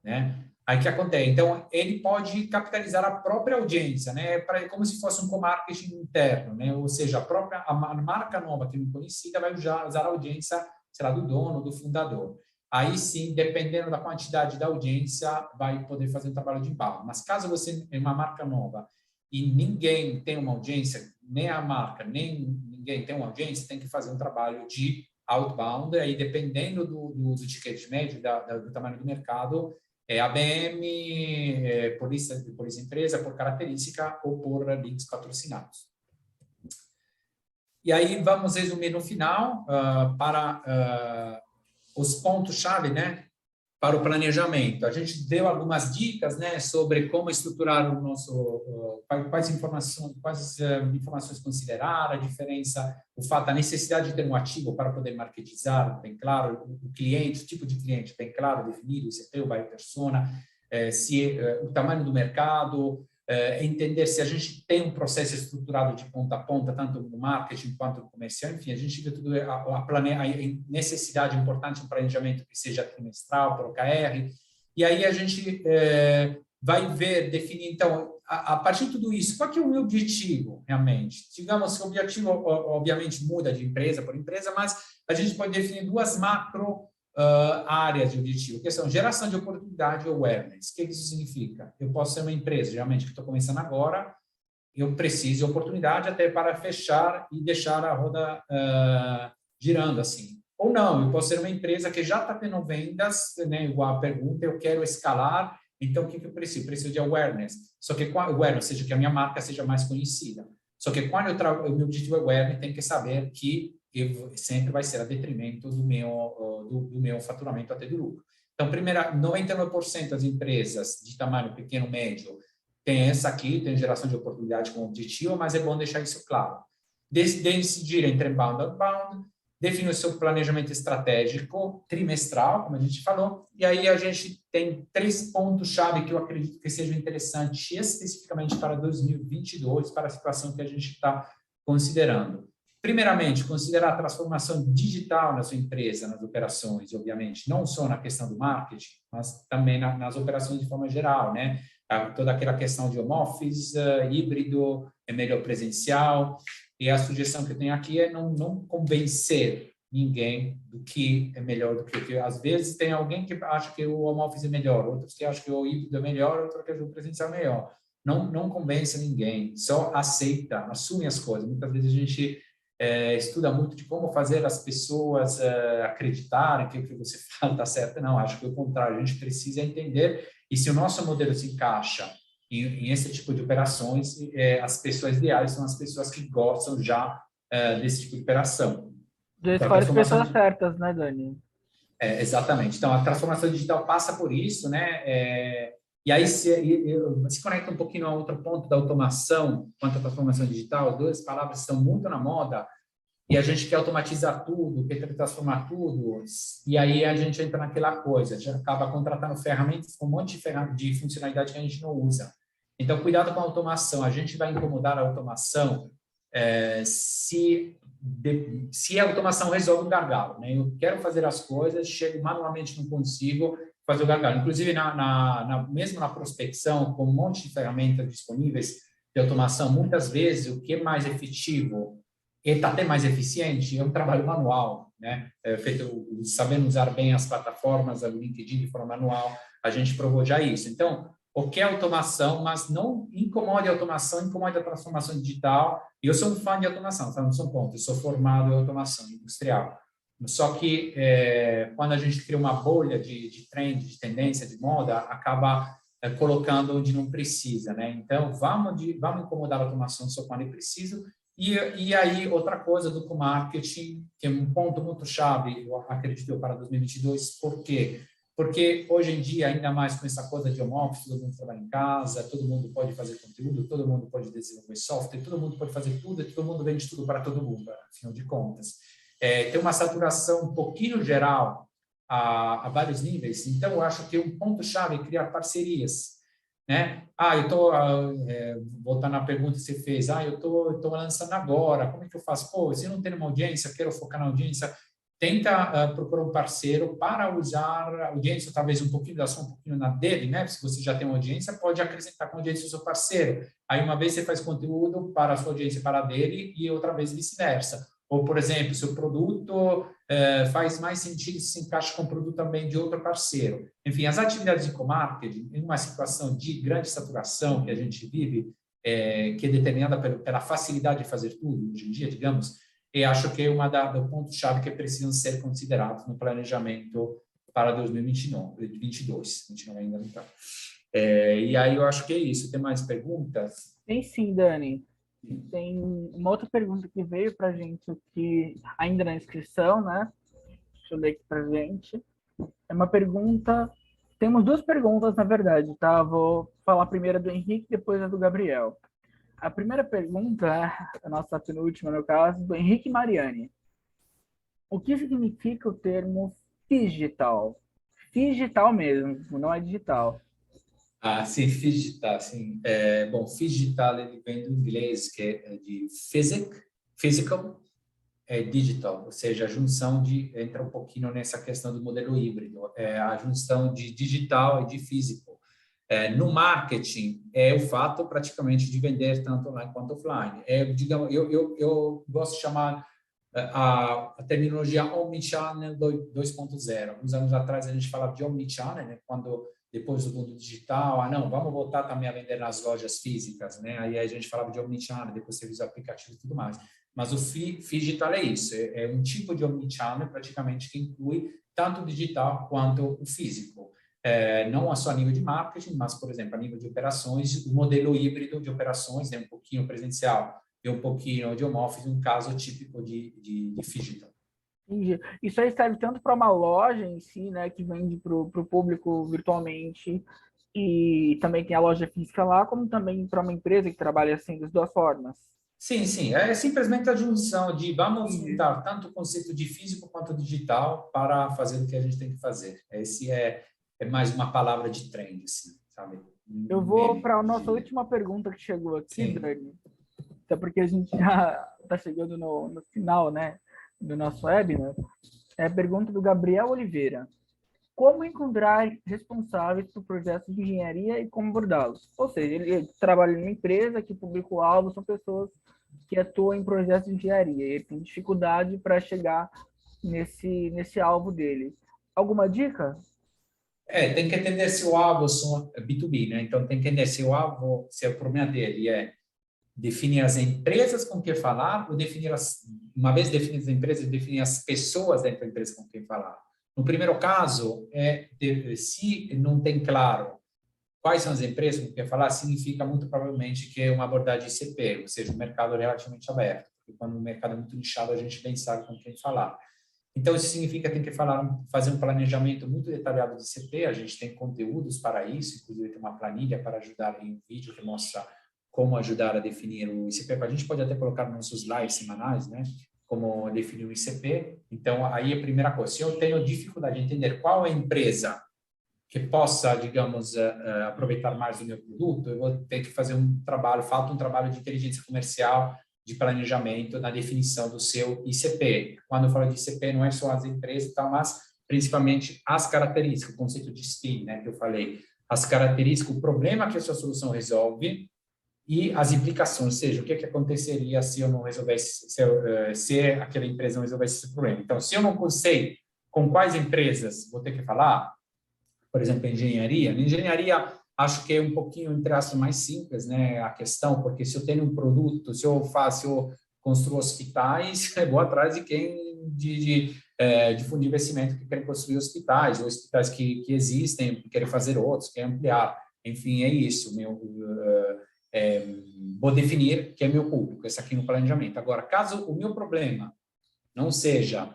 né? Aí o que acontece? Então, ele pode capitalizar a própria audiência, né? Como se fosse um co-marketing interno, né? Ou seja, a marca nova que não conhecida vai usar a audiência, sei lá, do dono, do fundador. Aí sim, dependendo da quantidade da audiência, vai poder fazer um trabalho de embalo. Mas caso você é uma marca nova e ninguém tem uma audiência, nem a marca, nem ninguém tem uma audiência, tem que fazer um trabalho de outbound, aí dependendo do ticket médio, do tamanho do mercado, ABM, por lista empresa, por característica ou por links patrocinados. E aí vamos resumir no final para os pontos-chave, né, para o planejamento. A gente deu algumas dicas, né, sobre como estruturar o nosso, quais informações considerar, a diferença, o fato, a necessidade de ter um ativo para poder marketizar, bem claro, o cliente, o tipo de cliente bem claro, definido, ICP, o buyer persona, o tamanho do mercado, entender se a gente tem um processo estruturado de ponta a ponta, tanto no marketing quanto no comercial, enfim, a gente vê tudo, a necessidade importante de um planejamento que seja trimestral, por OKR, e aí a gente vai definir, então, a partir de tudo isso, qual que é o meu objetivo, realmente? Digamos que o objetivo, obviamente, muda de empresa por empresa, mas a gente pode definir duas macro áreas de objetivo, que são geração de oportunidade e awareness. O que isso significa? Eu posso ser uma empresa, geralmente, que estou começando agora, eu preciso de oportunidade até para fechar e deixar a roda girando assim. Ou não, eu posso ser uma empresa que já está tendo vendas, né, igual a pergunta, eu quero escalar, então o que eu preciso? Preciso de awareness. Só que awareness, ou seja, que a minha marca seja mais conhecida. Só que quando o meu objetivo é awareness, tem que saber que sempre vai ser a detrimento do meu faturamento até do lucro. Então, primeira, 99% das empresas de tamanho pequeno, médio, tem essa aqui, tem geração de oportunidade como objetivo, mas é bom deixar isso claro. Decidir entre inbound e outbound, definir o seu planejamento estratégico trimestral, como a gente falou, e aí a gente tem 3 pontos-chave que eu acredito que sejam interessantes especificamente para 2022, para a situação que a gente está considerando. Primeiramente, considerar a transformação digital na sua empresa, nas operações, obviamente, não só na questão do marketing, mas também nas operações de forma geral, né? Toda aquela questão de home office, híbrido, é melhor presencial, e a sugestão que eu tenho aqui é não convencer ninguém do que é melhor do que às vezes tem alguém que acha que o home office é melhor, outros que acham que o híbrido é melhor, outros que acham que o presencial é melhor. Não convence ninguém, só aceita, assume as coisas. Muitas vezes a gente estuda muito de como fazer as pessoas acreditarem que o que você fala está certo. Não, acho que o contrário, a gente precisa entender, e se o nosso modelo se encaixa em esse tipo de operações, as pessoas ideais são as pessoas que gostam já desse tipo de operação. Já Então, a escolhe as transformação pessoas certas, né, Dani? exatamente. Então, a transformação digital passa por isso, né? E aí se conecta um pouquinho a outro ponto da automação quanto à transformação digital. 2 palavras estão muito na moda, e a gente quer automatizar tudo, quer transformar tudo, e aí a gente entra naquela coisa, a gente acaba contratando ferramentas com um monte de funcionalidade que a gente não usa. Então, cuidado com a automação. A gente vai incomodar a automação se a automação resolve um gargalo, né? Eu quero fazer as coisas, chego manualmente, não consigo fazer o gargalo. Inclusive, mesmo na prospecção, com um monte de ferramentas disponíveis de automação, muitas vezes o que é mais efetivo e está até mais eficiente é um trabalho manual, né? Feito sabendo usar bem as plataformas, o LinkedIn de forma manual, a gente provou já isso. Então, o que é automação, mas não incomode a automação, incomode a transformação digital. E eu sou um fã de automação, tá? Não sou ponto, eu sou formado em automação industrial. Só que quando a gente cria uma bolha de trend, de tendência, de moda, acaba colocando onde não precisa, né? Então, vamos incomodar a automação só quando é preciso. E aí, outra coisa do marketing, que é um ponto muito chave, eu acredito, para 2022, por quê? Porque hoje em dia, ainda mais com essa coisa de home office, todo mundo trabalha em casa, todo mundo pode fazer conteúdo, todo mundo pode desenvolver software, todo mundo pode fazer tudo, e todo mundo vende tudo para todo mundo, afinal de contas. Tem uma saturação um pouquinho geral a vários níveis, então eu acho que um ponto-chave é criar parcerias, né? Eu estou, voltando à pergunta que você fez, eu estou lançando agora, como é que eu faço? Pô, se eu não tenho uma audiência, quero focar na audiência, tenta procurar um parceiro para usar a audiência, talvez um pouquinho da sua, um pouquinho na dele, né? Se você já tem uma audiência, pode acrescentar com a audiência do seu parceiro. Aí, uma vez você faz conteúdo para a sua audiência e para a dele, e outra vez vice-versa. Ou, por exemplo, seu produto faz mais sentido se encaixa com o produto também de outro parceiro. Enfim, as atividades de co-marketing, em uma situação de grande saturação que a gente vive, que é determinada pela facilidade de fazer tudo hoje em dia, digamos, eu acho que é uma do ponto-chave que precisam ser considerados no planejamento para 2022. 29 ainda não está. E aí eu acho que é isso. Tem mais perguntas? Tem sim, Dani. Tem uma outra pergunta que veio para a gente aqui, ainda na inscrição, né? Deixa eu ler aqui para a gente. É uma pergunta... Temos 2 perguntas, na verdade, tá? Vou falar primeiro do Henrique, depois a do Gabriel. A primeira pergunta, a nossa penúltima, no caso, do Henrique Mariani. O que significa o termo digital? Digital mesmo, não é digital. Sim, digital, sim. Bom, digital ele vem do inglês, que é de physical, digital, ou seja, a junção entra um pouquinho nessa questão do modelo híbrido, a junção de digital e de físico. No marketing, é o fato praticamente de vender tanto online quanto offline. Digamos, eu gosto de chamar a terminologia Omnichannel 2.0. Alguns anos atrás a gente falava de Omnichannel, né? Quando depois do mundo digital, não, vamos voltar também a vender nas lojas físicas, né? Aí a gente falava de Omnichannel, depois serviços aplicativos e tudo mais. Mas o digital é isso, é um tipo de Omnichannel praticamente que inclui tanto o digital quanto o físico. Não só a nível de marketing, mas, por exemplo, a nível de operações, o modelo híbrido de operações, né? Um pouquinho presencial e um pouquinho de home office, um caso típico de digital. Entendi. Isso aí serve tanto para uma loja em si, né, que vende para o público virtualmente, e também tem a loja física lá, como também para uma empresa que trabalha assim das duas formas. Sim, sim. É simplesmente a junção de vamos Entendi. juntar tanto o conceito de físico quanto digital para fazer o que a gente tem que fazer. Esse é mais uma palavra de trend, assim, sabe? Eu Um vou meme, para a eu nossa diria. última pergunta que chegou aqui, Sim. Dani, até porque a gente já está chegando no final, né, do nosso webinar. É a pergunta do Gabriel Oliveira. Como encontrar responsáveis por projetos de engenharia e como abordá-los? Ou seja, ele trabalha em uma empresa que o público-alvo são pessoas que atuam em projetos de engenharia e ele tem dificuldade para chegar nesse alvo dele. Alguma dica? Tem que entender se o alvo são B2B, né? Então, tem que entender se o alvo, se o problema dele é definir as empresas com quem falar ou uma vez definidas as empresas, definir as pessoas dentro da empresa com quem falar. No primeiro caso, se não tem claro quais são as empresas com quem falar, significa muito provavelmente que é uma abordagem ICP, ou seja, um mercado relativamente aberto. Porque quando o mercado é muito nichado, a gente bem sabe com quem falar. Então, isso significa que tem que fazer um planejamento muito detalhado de ICP. A gente tem conteúdos para isso, inclusive tem uma planilha para ajudar em um vídeo que mostra como ajudar a definir o ICP. A gente pode até colocar nos nossos lives semanais, né? Como definir o ICP. Então, aí a primeira coisa, se eu tenho dificuldade de entender qual é a empresa que possa, digamos, aproveitar mais do meu produto, eu vou ter que fazer falta um trabalho de inteligência comercial, de planejamento na definição do seu ICP. Quando eu falo de ICP, não é só as empresas e tal, mas principalmente as características, o conceito de SPIN, né, que eu falei, as características, o problema que a sua solução resolve e as implicações, ou seja, o que aconteceria se eu não resolvesse, se aquela empresa não resolvesse esse problema. Então, se eu não sei com quais empresas vou ter que falar, por exemplo, engenharia. Na engenharia, acho que é um pouquinho, entre aspas, mais simples, né, a questão, porque se eu tenho um produto, se eu construo hospitais, eu vou atrás de quem, de fundo de investimento que querem construir hospitais, ou hospitais que existem, que querem fazer outros, querem ampliar. Enfim, é isso. Vou definir quem é meu público, esse aqui no planejamento. Agora, caso o meu problema não seja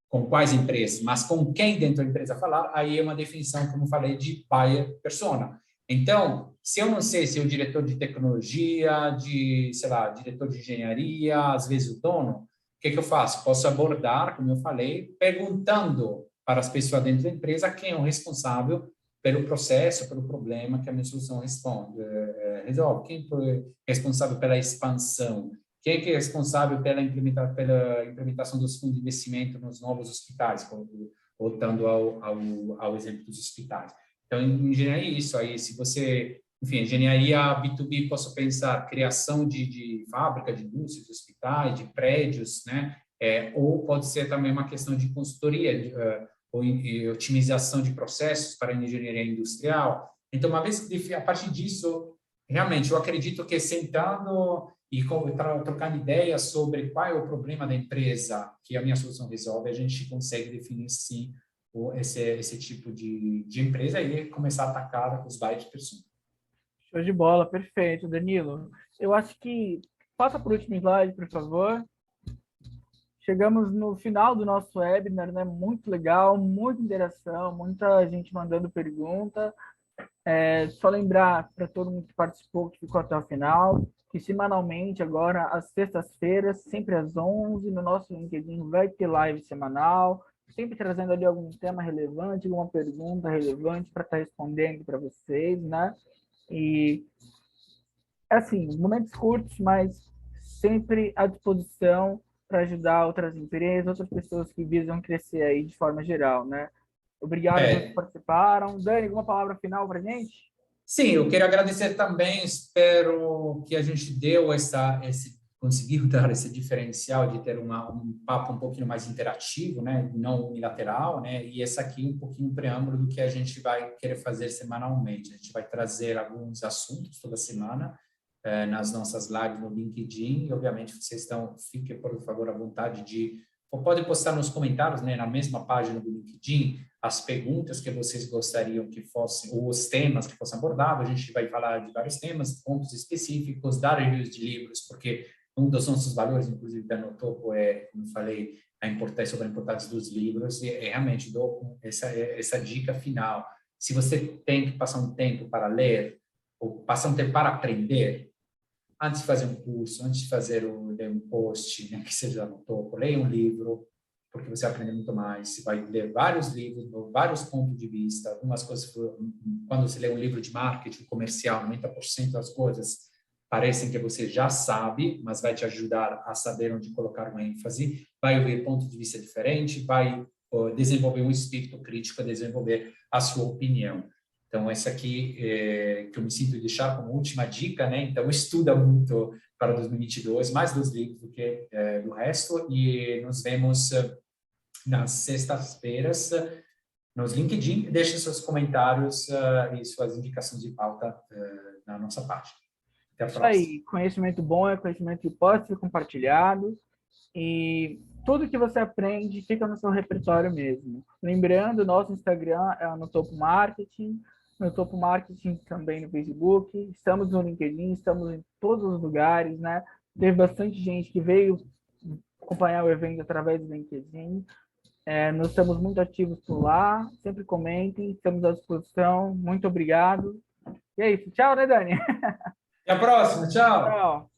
com quais empresas, mas com quem dentro da empresa falar, aí é uma definição, como falei, de buyer persona. Então, se eu não sei se é o diretor de tecnologia, sei lá, diretor de engenharia, às vezes o dono, o que eu faço? Posso abordar, como eu falei, perguntando para as pessoas dentro da empresa quem é o responsável pelo processo, pelo problema que a minha solução resolve. Quem foi responsável pela expansão? Quem é que é responsável pela implementação dos fundos de investimento nos novos hospitais, voltando ao exemplo dos hospitais. Então, em engenharia é isso aí. Se você, enfim, engenharia B2B, posso pensar criação de fábrica, de indústria, de hospitais, de prédios, né? Ou pode ser também uma questão de consultoria, ou otimização de processos para a engenharia industrial. Então, uma vez que a partir disso, realmente, eu acredito que sentando e trocando ideias sobre qual é o problema da empresa que a minha solução resolve, a gente consegue definir, sim, esse tipo de empresa e começar a atacar os buyers persona. Show de bola, perfeito, Danilo. Eu acho que passa por último slide, por favor. Chegamos no final do nosso webinar, né? Muito legal, muita interação, muita gente mandando pergunta. Só lembrar para todo mundo que participou, que ficou até o final, que semanalmente, agora, às sextas-feiras, sempre às 11, no nosso LinkedIn vai ter live semanal, sempre trazendo ali algum tema relevante, alguma pergunta relevante para estar respondendo para vocês, né? E, assim, momentos curtos, mas sempre à disposição para ajudar outras empresas, outras pessoas que visam crescer aí de forma geral, né? Obrigado a todos que participaram. Dani, alguma palavra final para a gente? Sim, eu quero agradecer também, espero que a gente conseguiu dar esse diferencial de ter um papo um pouquinho mais interativo, né, não unilateral, né, e esse aqui um pouquinho preâmbulo do que a gente vai querer fazer semanalmente. A gente vai trazer alguns assuntos toda semana, nas nossas lives no LinkedIn, e obviamente fiquem, por favor, à vontade ou podem postar nos comentários, né, na mesma página do LinkedIn, as perguntas que vocês gostariam que fossem, ou os temas que fossem abordados. A gente vai falar de vários temas, pontos específicos, dar reviews de livros, porque um dos nossos valores, inclusive, da Notopo como eu falei, sobre a importância dos livros, e realmente dou essa dica final. Se você tem que passar um tempo para ler, ou passar um tempo para aprender, antes de fazer um curso, antes de ler um post, né, que seja no topo, leia um livro, porque você vai aprender muito mais. Você vai ler vários livros, vários pontos de vista. Algumas coisas, quando você lê um livro de marketing comercial, 90% das coisas parecem que você já sabe, mas vai te ajudar a saber onde colocar uma ênfase, vai ouvir ponto de vista diferente, vai desenvolver um espírito crítico, desenvolver a sua opinião. Então, essa aqui que eu me sinto de deixar como última dica, né? Então, estuda muito para 2022, mais dos livros do que do resto, e nos vemos nas sextas-feiras nos LinkedIn. Deixe seus comentários e suas indicações de pauta na nossa página. Até a Isso próxima. aí, conhecimento bom é conhecimento que pode ser compartilhado, e tudo que você aprende fica no seu repertório mesmo. Lembrando, nosso Instagram é no Topo Marketing, no Topo Marketing também no Facebook, estamos no LinkedIn, estamos em todos os lugares, né? Teve bastante gente que veio acompanhar o evento através do LinkedIn. Nós estamos muito ativos por lá, sempre comentem, estamos à disposição. Muito obrigado. E é isso. Tchau, né, Dani? Até a próxima. Tchau. Tchau.